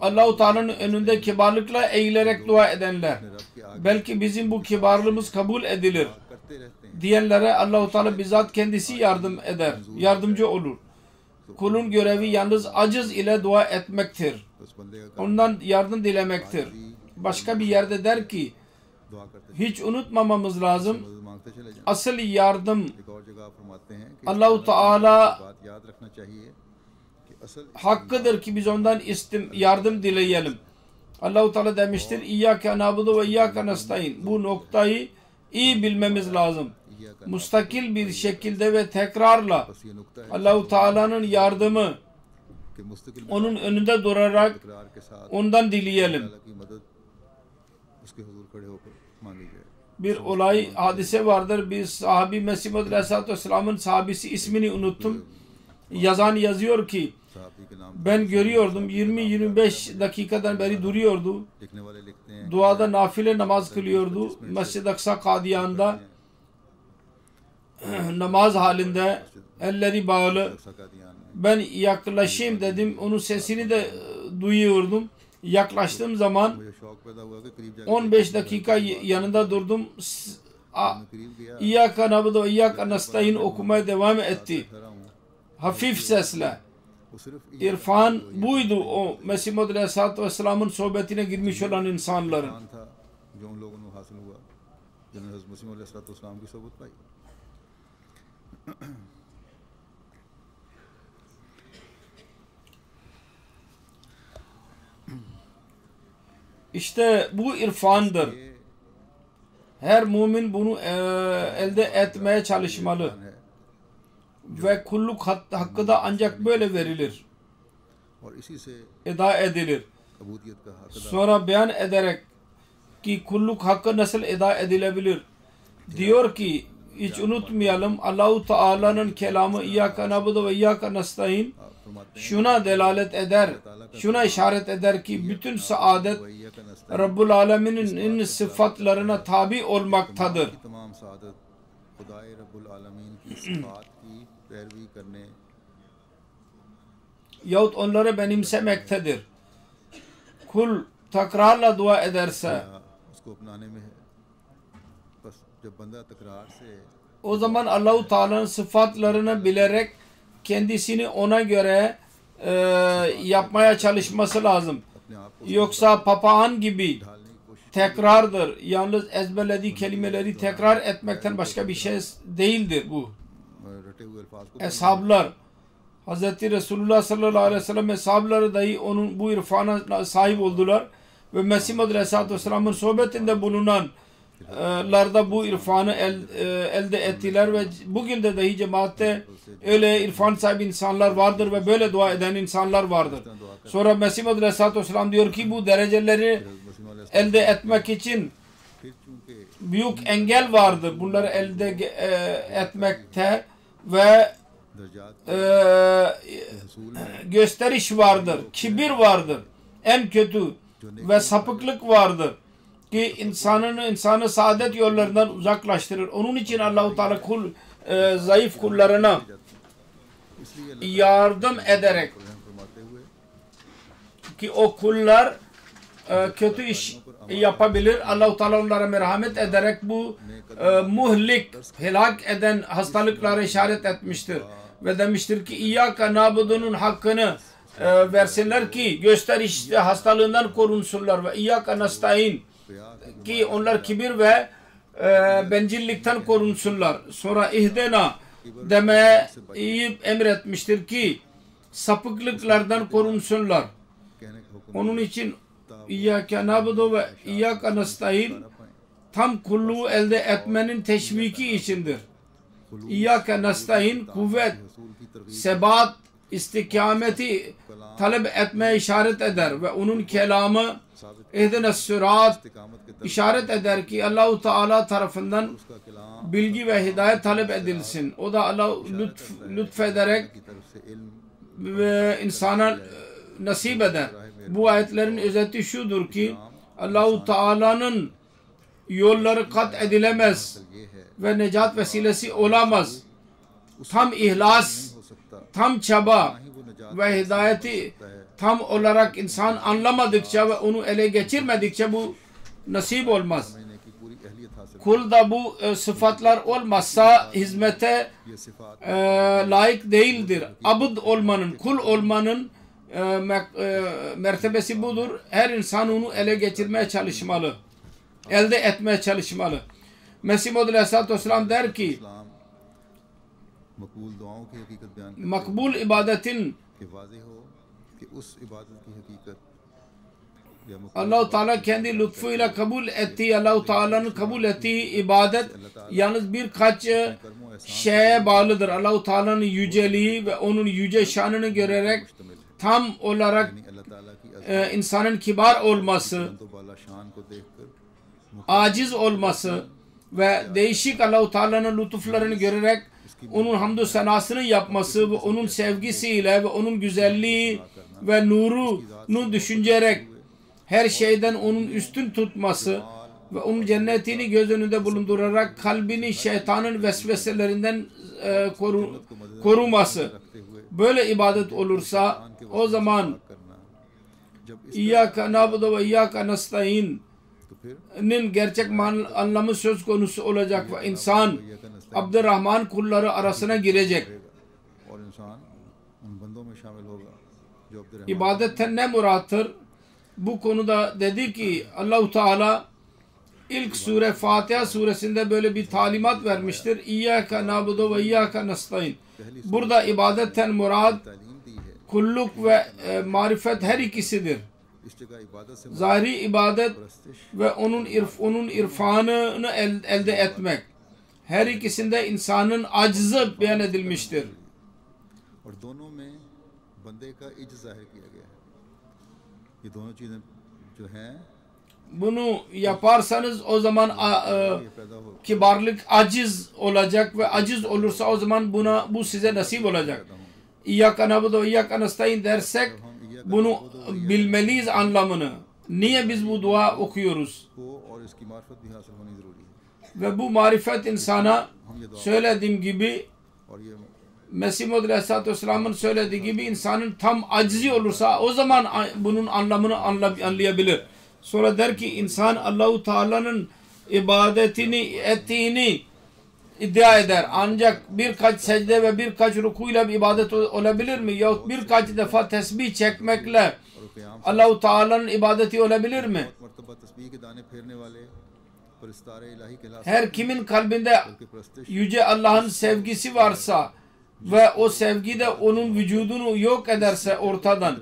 Allah-u Teala'nın önünde kibarlıkla eğilerek dua edenler, belki bizim bu kibarlığımız kabul edilir diyenlere Allah-u Teala bizzat kendisi yardım eder, yardımcı olur. Kulun görevi yalnız aciz ile dua etmektir. Ondan yardım dilemektir. Başka bir yerde der ki, hiç unutmamamız lazım, asıl yardım Allah-u Teala hakkıdır ki biz ondan yardım dileyelim. Allah-u Teala demiştir, İyyâke na'budu ve iyyâke nestaîn. Bu noktayı iyi bilmemiz lazım. Mustakil bir şekilde ve tekrarla Allah-u Teala'nın yardımı onun önünde durarak ondan dileyelim. Bir olay, hadise vardır. Bir sahabi, Mesih Muhammed Aleyhisselatü Vesselam'ın sahabesi, ismini unuttum. Yazan yazıyor ki ben görüyordum 20-25 dakikadan beri duruyordu. Duada nafile namaz kılıyordu. Mescid-i Aksa Kadiyan'da namaz halinde, elleri bağlı. Ben yaklaşayım dedim. Onun sesini de duyuyordum. Yaklaştığım zaman 15 dakika yanında durdum. İyyâke na'budu ve iyyâke nestaîn okumaya devam etti. Hafif sesle. İrfan buydu o Mesih Muhammed Aleyhisselatü Vesselam'ın sohbetine girmiş olan insanların. İşte bu irfandır. Her mümin bunu elde etmeye çalışmalı. Ve kulluk hakkı da ancak böyle verilir. Eda edilir. Sonra beyan ederek ki kulluk hakkı nasıl eda edilebilir? Diyor ki hiç unutmayalım, Allah-u Teala'nın kelamı İyyâke na'budu ve iyyâke nestaîn şuna delalet eder, şuna işaret eder ki bütün saadet Rabbul Alemin'in sıfatlarına tabi olmaktadır. Yahut onları benimsemektedir. Kul tekrarla dua ederse o zaman Allah-u Teala'nın sıfatlarını bilerek kendisini ona göre yapmaya çalışması lazım. Yoksa papağan gibi tekrardır. Yalnız ezberlediği kelimeleri tekrar etmekten başka bir şey değildir bu. Eshablar, Hz. Resulullah sallallahu aleyhi ve sellem eshabları dahi onun bu irfana sahip oldular. Ve Mesih Muhammed Aleyhisselatü Vesselam'ın sohbetinde bulunanlarda bu irfanı elde ettiler ve bugün de dahi cemaatte öyle irfan sahibi insanlar vardır ve böyle dua eden insanlar vardır. Sonra Mesih Muhammed Aleyhisselatü Vesselam diyor ki bu dereceleri elde etmek için büyük engel vardır. Bunları elde etmekte ve gösteriş vardır, kibir vardır, en kötü ve sapıklık vardır ki insanı saadet yollarından uzaklaştırır. Onun için Allah-u Teala zayıf kullarına yardım ederek ki o kullar kötü iş yapabilir. Allah-u Teala onlara merhamet ederek bu muhlik, helak eden hastalıklara işaret etmiştir. Ve demiştir ki İyyâke na'budu'nun hakkını versinler ki gösterişte hastalığından korunsunlar ve İyyâke nestaîn ki onlar kibir ve bencillikten korunsunlar. Sonra ihdena demeye emretmiştir ki sapıklıklardan korunsunlar. Onun için İyyâke na'budu ve iyyâke nestaîn tam kulluğu elde etmenin teşviki içindir. İyyâke nestaîn kuvvet, sebat, istikameti talep etmeye işaret eder ve onun kelamı ihdines sırat işaret eder ki Allah-u Teala tarafından bilgi ve hidayet talep edilsin. O da Allah lütfederek ve insana nasip eder. Bu ayetlerin özeti şudur ki Allah-u Teala'nın yolları kat edilemez ve necat vesilesi olamaz. Tam ihlas, tam çaba ve hidayeti tam olarak insan anlamadıkça ve onu ele geçirmedikçe bu nasip olmaz. Kulda bu sıfatlar olmazsa hizmete layık değildir. Abd olmanın, kul olmanın mertebesi budur. Her insan onu ele geçirmeye çalışmalı. Elde etmeye çalışmalı. Mesih Maud Aleyhisselatü Vesselam der ki makbul ibadetin Allah-u Teala kendi lütfuyla kabul ettiği, Allah-u Teala'nın kabul ettiği ibadet yalnız birkaç şeye bağlıdır. Allah-u Teala'nın yüceliği ve onun yüce şanını görerek tam olarak insanın kibar olması, aciz olması ve değişik Allah-u Teala'nın lütuflarını görerek onun hamdü senasını yapması ve onun sevgisiyle ve onun güzelliği ve nurunu düşünerek her şeyden onun üstün tutması ve onun cennetini göz önünde bulundurarak kalbini şeytanın vesveselerinden koruması. Böyle ibadet olursa o zaman İyyâke na'budu ve İyyâke nestaîn'in gerçek anlamı söz konusu olacak ve insan Abdurrahman kulları arasına girecek. İbadetten ne murattır? Bu konuda dedi ki Allah-u Teala ilk sure Fatiha suresinde böyle bir talimat vermiştir. İyyâke na'budu ve İyyâke nestaîn. Burada ibadetten murad kulluk ve marifet her ikisidir. Zahiri ibadet ve onun irfanını elde etmek. Her ikisinde insanın aczı beyan edilmiştir. Bunu yaparsanız o zaman kibarlık aciz olacak ve aciz olursa o zaman bu size nasip olacak. İyyâke na'budu ve İyyâke nestaîn dersek bunu bilmeliyiz anlamını. Niye biz bu dua okuyoruz? Ve bu marifet insana söylediğim gibi Mesih Maud Aleyhisselatü Vesselam'ın söylediği gibi insanın tam acizi olursa o zaman bunun anlamını anlayabilir. Sonra der ki insan Allah-u Teala'nın ibadetini ettiğini iddia eder. Ancak birkaç secde ve birkaç rukuyla bir ibadet olabilir mi? Yahut birkaç defa tesbih çekmekle Allah-u Teala'nın ibadeti olabilir mi? Her kimin kalbinde yüce Allah'ın sevgisi varsa ve o sevgi de onun vücudunu yok ederse ortadan,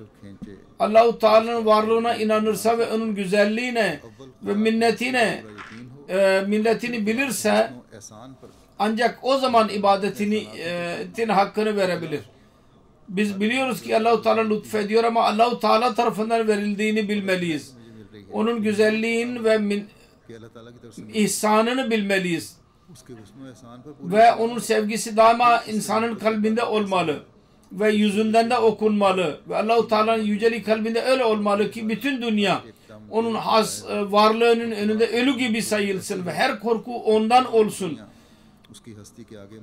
Allah-u Teala'nın varlığına inanırsa ve onun güzelliğine ve milletini bilirse ancak o zaman ibadetinin hakkını verebilir. Biz biliyoruz ki Allah-u Teala lütfediyor ama Allah-u Teala tarafından verildiğini bilmeliyiz. Onun güzelliğin ve ihsanını bilmeliyiz. Ve onun sevgisi daima insanın kalbinde olmalı. Ve yüzünden de okunmalı. Ve Allah-u Teala'nın yüceliği kalbinde öyle olmalı ki bütün dünya onun varlığının önünde ölü gibi sayılsın ve her korku ondan olsun.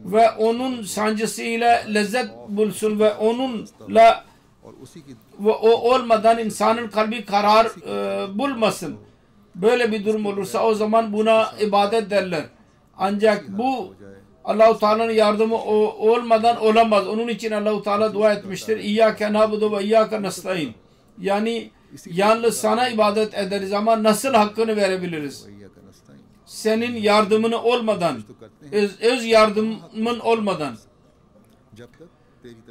Ve onun sancısıyla lezzet bulsun ve onunla ve o olmadan insanın kalbi karar bulmasın. Böyle bir durum olursa o zaman buna ibadet derler. Ancak bu Allah-u Teala'nın yardımı olmadan olamaz. Onun için Allah-u Teala dua etmiştir. İyyâke na'budu ve İyyâke nestaîn. Yani yalnız sana ibadet ederiz ama nasıl hakkını verebiliriz? Senin yardımını olmadan, öz yardımın olmadan.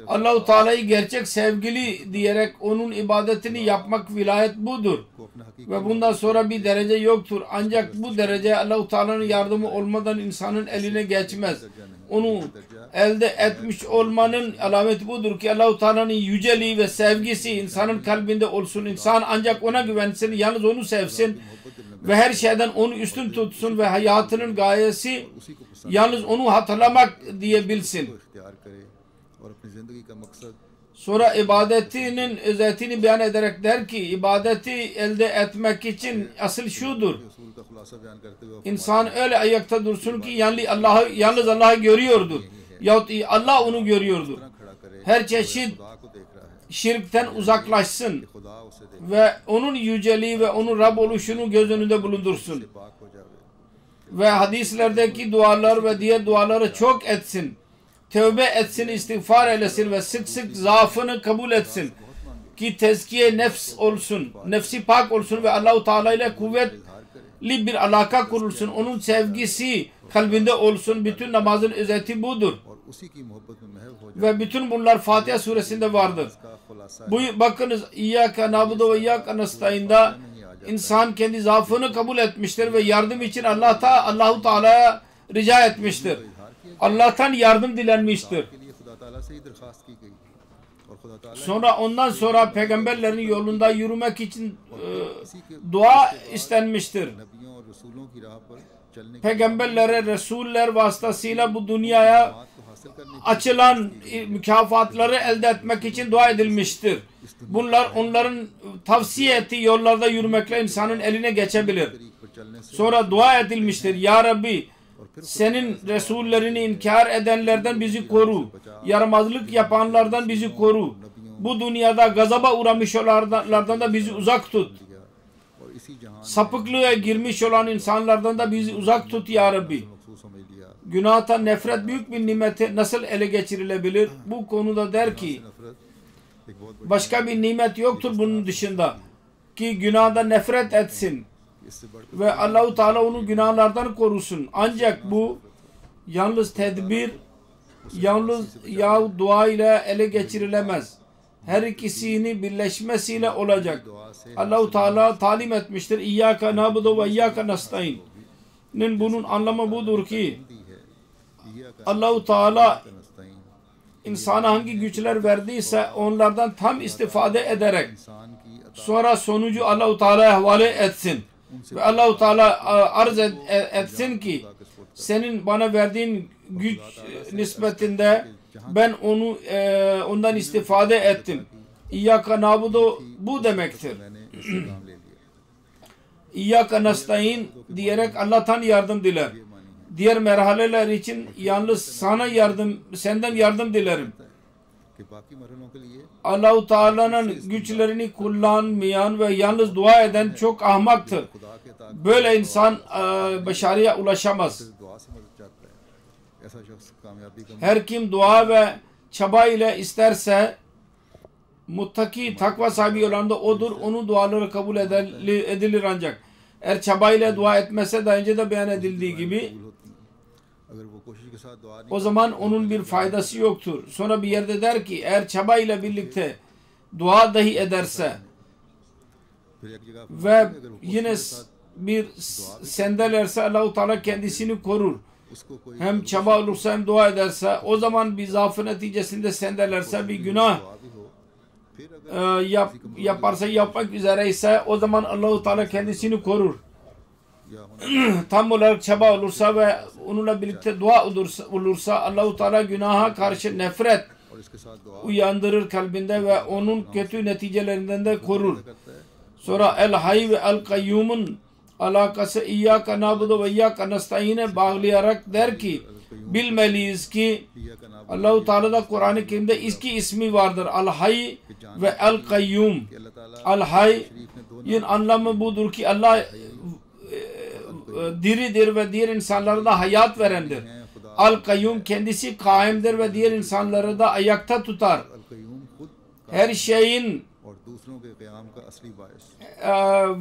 Allah-u Teala'yı gerçek sevgili diyerek onun ibadetini yapmak vilayet budur. Ve bundan sonra bir derece yoktur. Ancak bu derece Allah-u Teala'nın yardımı olmadan insanın eline geçmez. Onu elde etmiş olmanın alameti budur ki Allah-u Teala'nın yüceliği ve sevgisi insanın kalbinde olsun. İnsan ancak ona güvensin, yalnız onu sevsin ve her şeyden onu üstün tutsun ve hayatının gayesi yalnız onu hatırlamak diye bilsin. Sonra ibadetinin özetini beyan ederek der ki ibadeti elde etmek için asıl şudur. उसूल का खुलासा बयान करते हुए İnsan öyle ayakta dursun ki yalnız Allah'ı görüyordur. Yahut Allah onu görüyordur. खड़ा करे Her çeşit खुदा को देख रहा है şirkten uzaklaşsın खुदा उसे देख ve onun yüceliği ve onun Rab oluşunu göz önünde bulundursun. पाक हो जावे Ve hadislerdeki dualar ve diğer duaları çok etsin. Tövbe etsin, istiğfar eylesin ve sık sık zaafını kabul etsin. Ki tezkiye nefs olsun, nefsi pak olsun ve Allah-u Teala ile kuvvetli bir alaka kurulsun. Onun sevgisi kalbinde olsun. Bütün namazın özeti budur. और उसी की मोहब्बत में महव हो जाए Ve bütün bunlar Fatiha suresinde vardır. इसका खुलासा Bu bakınız İyyâke nâbudu ve İyyâke nestaîn'da insan kendi zaafını kabul etmiştir ve yardım için Allah-u Teala'ya rica etmiştir. Allah'tan yardım dilenmiştir. के लिए खुदा ताला से ही दरखास्त की गई और खुदा ताला Sonra ondan sonra peygamberlerin yolunda yürümek için dua istenmiştir. नबियों और रसूलों की राह पर चलने की Peygamberlere, Resuller vasıtasıyla bu dünyaya बात को हासिल करने açılan mükafatları elde etmek için dua edilmiştir. Bunlar onların tavsiye ettiği yollarda yürümekle insanın eline geçebilir. तरीक पर चलने से Sonra dua edilmiştir. Ya Rabbi senin Resullerini inkar edenlerden bizi koru. Yaramazlık yapanlardan bizi koru. Bu dünyada gazaba uğramış olanlardan da bizi uzak tut. दिया और इसी जहां Sapıklığa girmiş olan insanlardan da bizi uzak tut ya Rabbi. मखसूसों में लिया Günahtan nefret büyük bir nimeti nasıl ele geçirilebilir? Bu konuda der ki नफरत एक बहुत बड़ी başka bir nimet yoktur bunun dışında. Ki günahda nefret etsin. इससे बढ़ Ve Allah-u Teala onu günahlardan korusun. Ancak bu yalnız tedbir, yalnız yahut dua ile ele geçirilemez. Her ikisini birleşmesiyle olacak. Allah-u Teala talim etmiştir. İyyâke nâbudu ve iyyâke nestaîn'in bunun anlamı budur ki दी है इय्याका Allah-u Teala नस्तईन insana hangi güçler verdiyse onlardan tam istifade ederek इंसान की अता sonra sonucu Allah-u Teala'ya havale etsin. Ve Allah-u Teala arz etsin ki senin bana verdiğin güç nispetinde ben ondan istifade ettim. İyyâke nâbudu bu demektir. मैंने इससे काम ले लिया İyyâke nestaîn diyerek Allah'tan yardım diler. Diğer merhaleler için yalnız senden yardım dilerim. कि बाकी मरहलों के लिए Allah-u Teala'nın güçlerini kullanmayan ve yalnız dua eden çok ahmaktır. खुदा के अता Böyle insan başarıya ulaşamaz. दुआ से मदद चाहता है ऐसा शख्स कामयाबी का Her kim dua ve çaba ile isterse muttaki takva sahibi olan da odur. Onun duaları kabul edilir ancak. Eğer çaba ile dua etmese daha önce de beyan edildiği gibi कबूल होती है अगर वो कोशिश के साथ दुआ नहीं o zaman onun bir faydası yoktur. Sonra bir yerde der ki eğer çaba ile birlikte dua dahi ederse फिर एक जगह ve अगर वो yine bir sendelerse Allah-u Teala kendisini korur. उसको कोई Hem çaba olursa hem dua ederse o zaman bir zaafı neticesinde sendelerse bir günah दुआ भी हो फिर अगर yaparsa yapmak üzereyse o zaman Allah-u Teala kendisini korur. या होना Tam olarak çaba olursa ve onunla birlikte dua olursa Allah-u Teala günaha karşı nefret और इसके साथ दुआ uyandırır kalbinde ve onun kötü neticelerinden de korur. करता है Sonra El-Hayy ve El-Kayyum'un alakası İyyâke nâbudu ve İyyâke nestaîn'e bağlayarak der ki bilmeliyiz ki इय्याका नाबुदु Allah-u Teala'da Kur'an-ı Kerim'de iki ismi vardır. El-Hayy ve El-Kayyum. कि अल्लाह ताला El-Hayy'in anlamı budur ki Allah diridir ve diğer insanlara da hayat verendir. El-Kayyum kendisi kaimdir ve diğer insanları da ayakta tutar. अल-क़य्यूम खुद Her şeyin और दूसरों के क़याम का असली बायस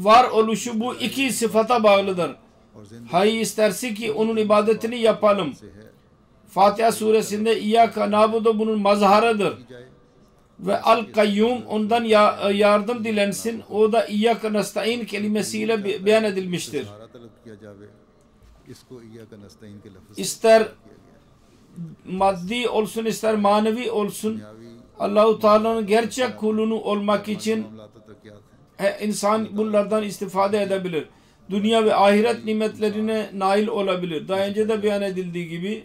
var oluşu bu iki sıfata bağlıdır. और जिंदगी Hayy isterse ki onun ibadetini yapalım. से है Fatiha suresinde İyyâke nâbudu bunun mazharıdır. की जाए Ve El-Kayyum ondan yardım dilensin. O da İyyâke nestaîn kelimesiyle beyan edilmiştir. सहारा तलब किया जावे इसको इय्याका नस्तईन के लफ्ज़ से İster maddi olsun ister manevi olsun दुनियावी Allah-u Teala'nın gerçek kulunu olmak için मामलात तरक्यात हैं insan bunlardan istifade edebilir. Dünya ve ahiret nimetlerine nail olabilir. Daha önce de beyan edildiği gibi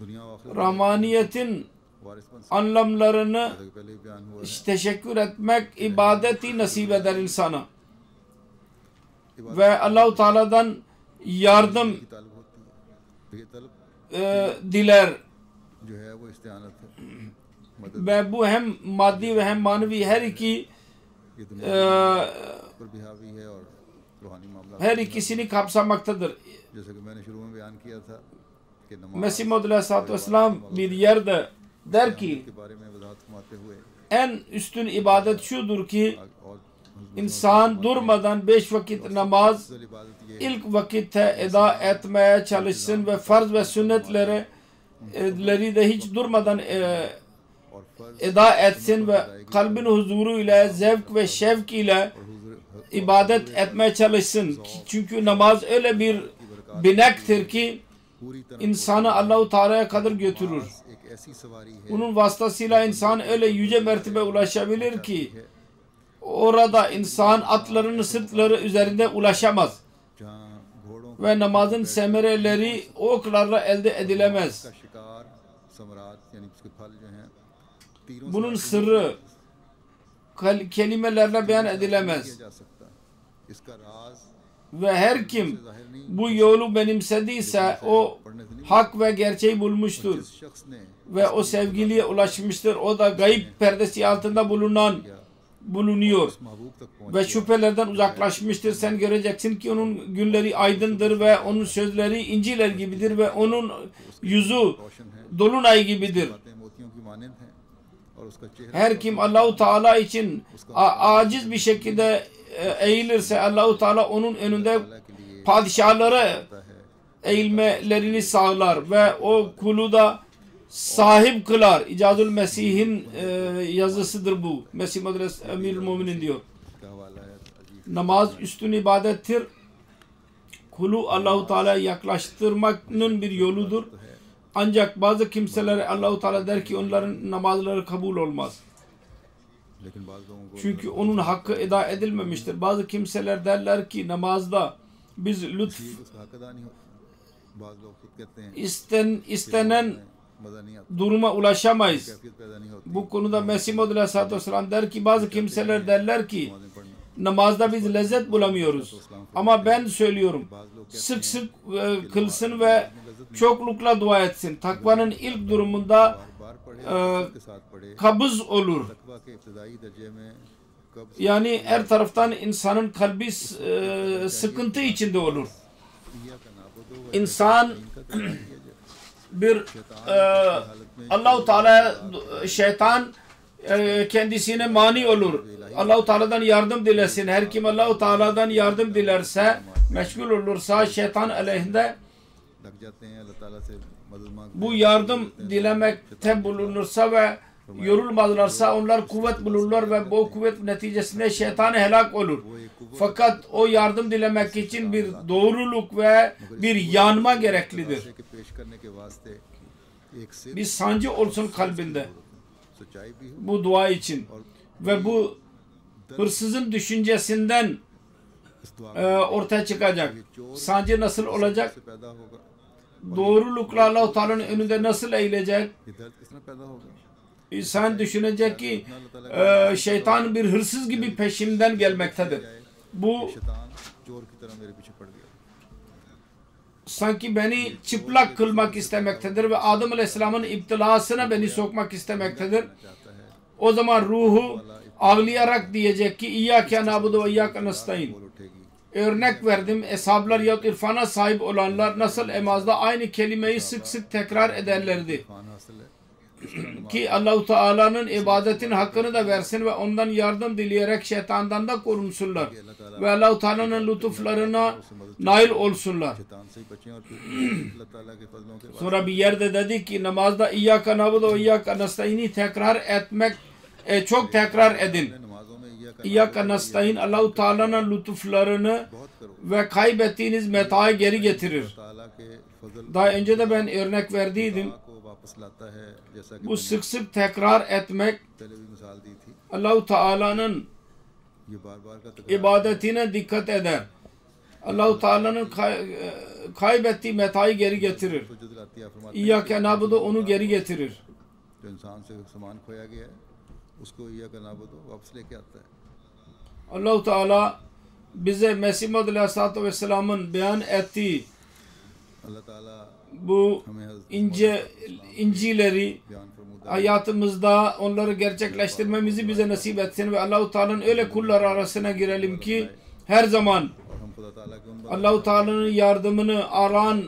दुनिया और आखिरत rahmaniyetin वारिस बन सकते anlamlarını हैं। जैसा कि पहले ही बयान हुआ है, teşekkür etmek ibadeti nasip eder insana इबादत ve Allah-u Teala'dan yardım की तालब होती है। ये तलब diler जो है वो इस्तिआनत है, मदद ve bu hem maddi ve hem manevi her iki ये दुनिया पर भी हावी है और रूहानी मामला। her ikisini kapsamaktadır. जैसे कि मैंने शुरू में बयान किया था कि नमाज Mesih Maud Aleyhisselatü Vesselam bir yerde der ki के बारे में वजाहत फरमाते हुए en üstün ibadet şudur ki और insan durmadan 5 vakit namaz Afzal इबादत ये ilk vakitte eda etmeye çalışsın ve farz ve sünnetleri de hiç durmadan और फर्ज eda etsin ve kalbin huzuru ile zevk ve şevk ile ibadet etmeye çalışsın. Çünkü namaz öyle bir binektir ki पूरी तरह insanı Allah-u Teala'ya kadar götürür. एक ऐसी सवारी है Bunun vasıtasıyla insan öyle yüce mertebe ulaşabilir ki orada insan atlarının sırtları üzerinde ulaşamaz जहाँ घोड़ों ve namazın semereleri oklarla elde edilemez. का शिकार समरात यानी उसके फल जो हैं तीरों Bunun से sırrı kelimelerle beyan किया edilemez. जा सकता। इसका राज Ve her kim जाहिर नहीं, bu yolu benimsediyse o hak ve gerçeği bulmuştur जिस शख्स ने ve o sevgiliye ulaşmıştır. O da gayb perdesi altında bulunuyor इस महबूब तक पहुंच ve şüphelerden uzaklaşmıştır. Sen göreceksin ki onun günleri aydındır ve onun sözleri inciler gibidir ve onun yüzü रोशन है, dolunay gibidir. बातें मोतियों की मानंद हैं और उसका चेहरा Her kim Allah-u Teala için aciz bir şekilde eğilirse Allah-u Teala onun önünde अल्लाह के लिए padişahları होता है। eğilmelerini sağlar ve o kulu da sahip kılar. İcazül Mesih'in yazısıdır bu. Mesih Madres Emirül Müminin diyor. इसका हवाला है अजीब Namaz üstün ibadettir. Kulu Allah-u Teala'ya yaklaştırmanın bir yoludur. Ancak bazı kimselere Allah-u Teala der ki onların namazları kabul olmaz. लेकिन बाज़ लोगों को Çünkü onun hakkı eda edilmemiştir. Bazı kimseler derler ki namazda biz lütf ठीक उसका हक अदा नहीं होता। बाज़ लोग खुद कहते हैं istenen मज़ा नहीं आता, duruma ulaşamayız. कैफियत पैदा नहीं होती Bu konuda Mesih Maud Aleyhisselatü Vesselam der ki bazı kimseler derler ki नमाज़ें पढ़ना। namazda biz lezzet bulamıyoruz. Ama ben söylüyorum sık sık kılsın ve çoklukla dua etsin. Takvanın ilk durumunda बार पढ़े के साथ पढ़े kabız olur. तकवा के इब्तदाई दर्जे में कब Yani her taraftan insanın kalbi sıkıntı içinde olur. इया का नाबुदो व İnsan इनका तकवा किया जाए। bir Allah-u Teala şeytan kendisine mani olur. Allah-u Teala'dan yardım dilesin. Her kim Allah-u Teala'dan yardım dilerse, meşgul olursa şeytan aleyhinde लग जाते हैं अल्लाह ताला से मदद मांगते bu yardım dilemekte bulunursa ve yorulmazlarsa onlar kuvvet bulurlar ve bu kuvvet neticesinde şeytan helak olur. Fakat o yardım dilemek için bir doğruluk ve bir yanma gereklidir. हैं कि पेश करने के वास्ते एक से Bir sancı olsun kalbinde सच्चाई भी हो bu dua için ve bu hırsızın düşüncesinden इस दुआ ortaya çıkacak. Sancı nasıl olacak? से पैदा होगा, Doğrulukla Allah-u Teala'nın önünde nasıl eğilecek? ये दर्द किस तरह पैदा होगा। İnsan düşünecek ki şeytan bir hırsız gibi peşimden gelmektedir. Bu शैतान चोर की तरह मेरे पीछे पड़ गया। sanki beni çıplak kılmak istemektedir ve Adem Aleyhisselam'ın iptilasına beni sokmak istemektedir. चाहता है O zaman ruhu ağlayarak diyecek ki İyyâke na'budu ve İyyâke nestaîn. बोल उठेगी। Örnek verdim. Eshaplar yahut irfana sahip olanlar nasıl emazda aynı kelimeyi sık sık tekrar ederlerdi. Khan हासिल है Ki Allah-u Teala'nın ibadetin hakkını da versin ve ondan yardım dileyerek şeytandan da korunsunlar. Ve Allah-u Teala'nın lütuflarına nail olsunlar. शैतान से ही बचें और फिर अल्लाह ताला के फजलों के बाद Sonra bir yerde dedi ki namazda İyyâke na'budu ve İyyâke nestaîn'i tekrar etmek çok tekrar edin. नमाजों में इया का İyyâke nestaîn Allah-u Teala'nın lütuflarını बहुत करो। ve kaybettiğiniz metayı geri getirir. ताला के फजल Daha önce de ben örnek verdiydim. को वापस लाता है, जैसा कि Bu sık sık tekrar etmek पहले भी मिसाल दी थी। Allah-u Teala'nın ये बार बार का तकरार ibadetine dikkat eder. Allah-u Teala'nın kaybettiği metayı geri getirir. तो जो दिलाती है फरमाते İyyâke na'budu onu geri getirir. जो इंसान से सामान खोया गया है उसको इय्याक नअबुदु वापस लेके आता है. Allah-u Teala bize Mesih Maud Aleyhisselatü Vesselam'ın beyan ettiği Allah Teala bu incileri beyan فرمودا hayatımızda onları gerçekleştirmemizi bize nasip etsin ve Allah-u Teala'nın öyle kulları arasına girelim ki her zaman और हम खुदा ताला के उन Allah-u Teala'nın yardımını aran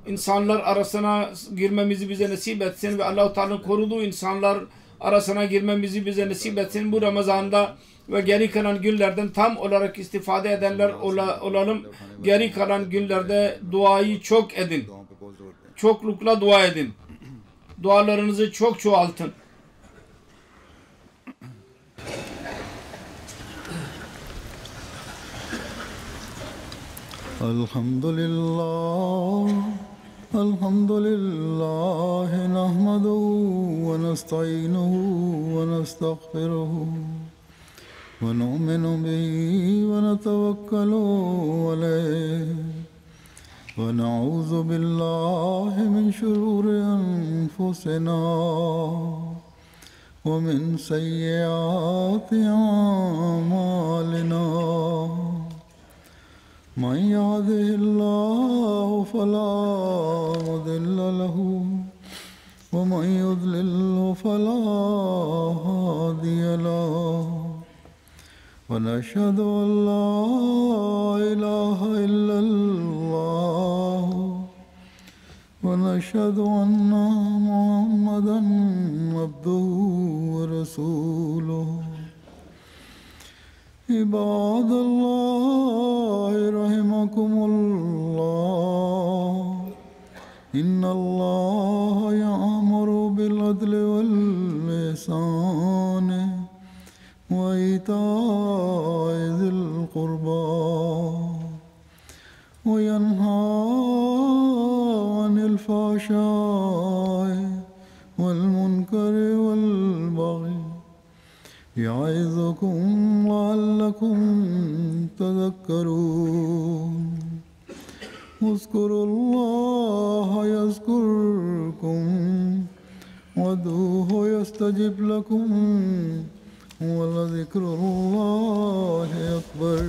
insanlar arasına girmemizi bize nasip etsin ve Allah-u Teala'nın koruduğu insanlar arasına girmemizi bize nasip etsin. Bu Ramazan'da ve geri kalan günlerden tam olarak istifade edenler olalım. Geri kalan günlerde duayı çok edin. दुआओं पे बहुत जोर दें. Çoklukla dua edin. Dualarınızı çok çoğaltın. Elhamdülillah nahmaduhu ve nesta'inuhu ve nestağfiruhu ve nu'minu bihi ve netevekkalu aleyh ve na'udzu billahi min şururi enfusina ve min seyyiati a'malina. من يهده الله فلا مضل له ومن يضلل فلا هادي له ونشهد أن لا إله إلا الله ونشهد أن محمدا عبده ورسوله. عباد الله رحمكم الله إن الله يأمر بالعدل والإحسان وإيتاء ذي القربى وينهى عن الفحشاء والمنكر والبغي يعظكم لعلكم تذكرون. اذكروا الله يذكركم وادعوه يستجب لكم ولذكر الله أكبر.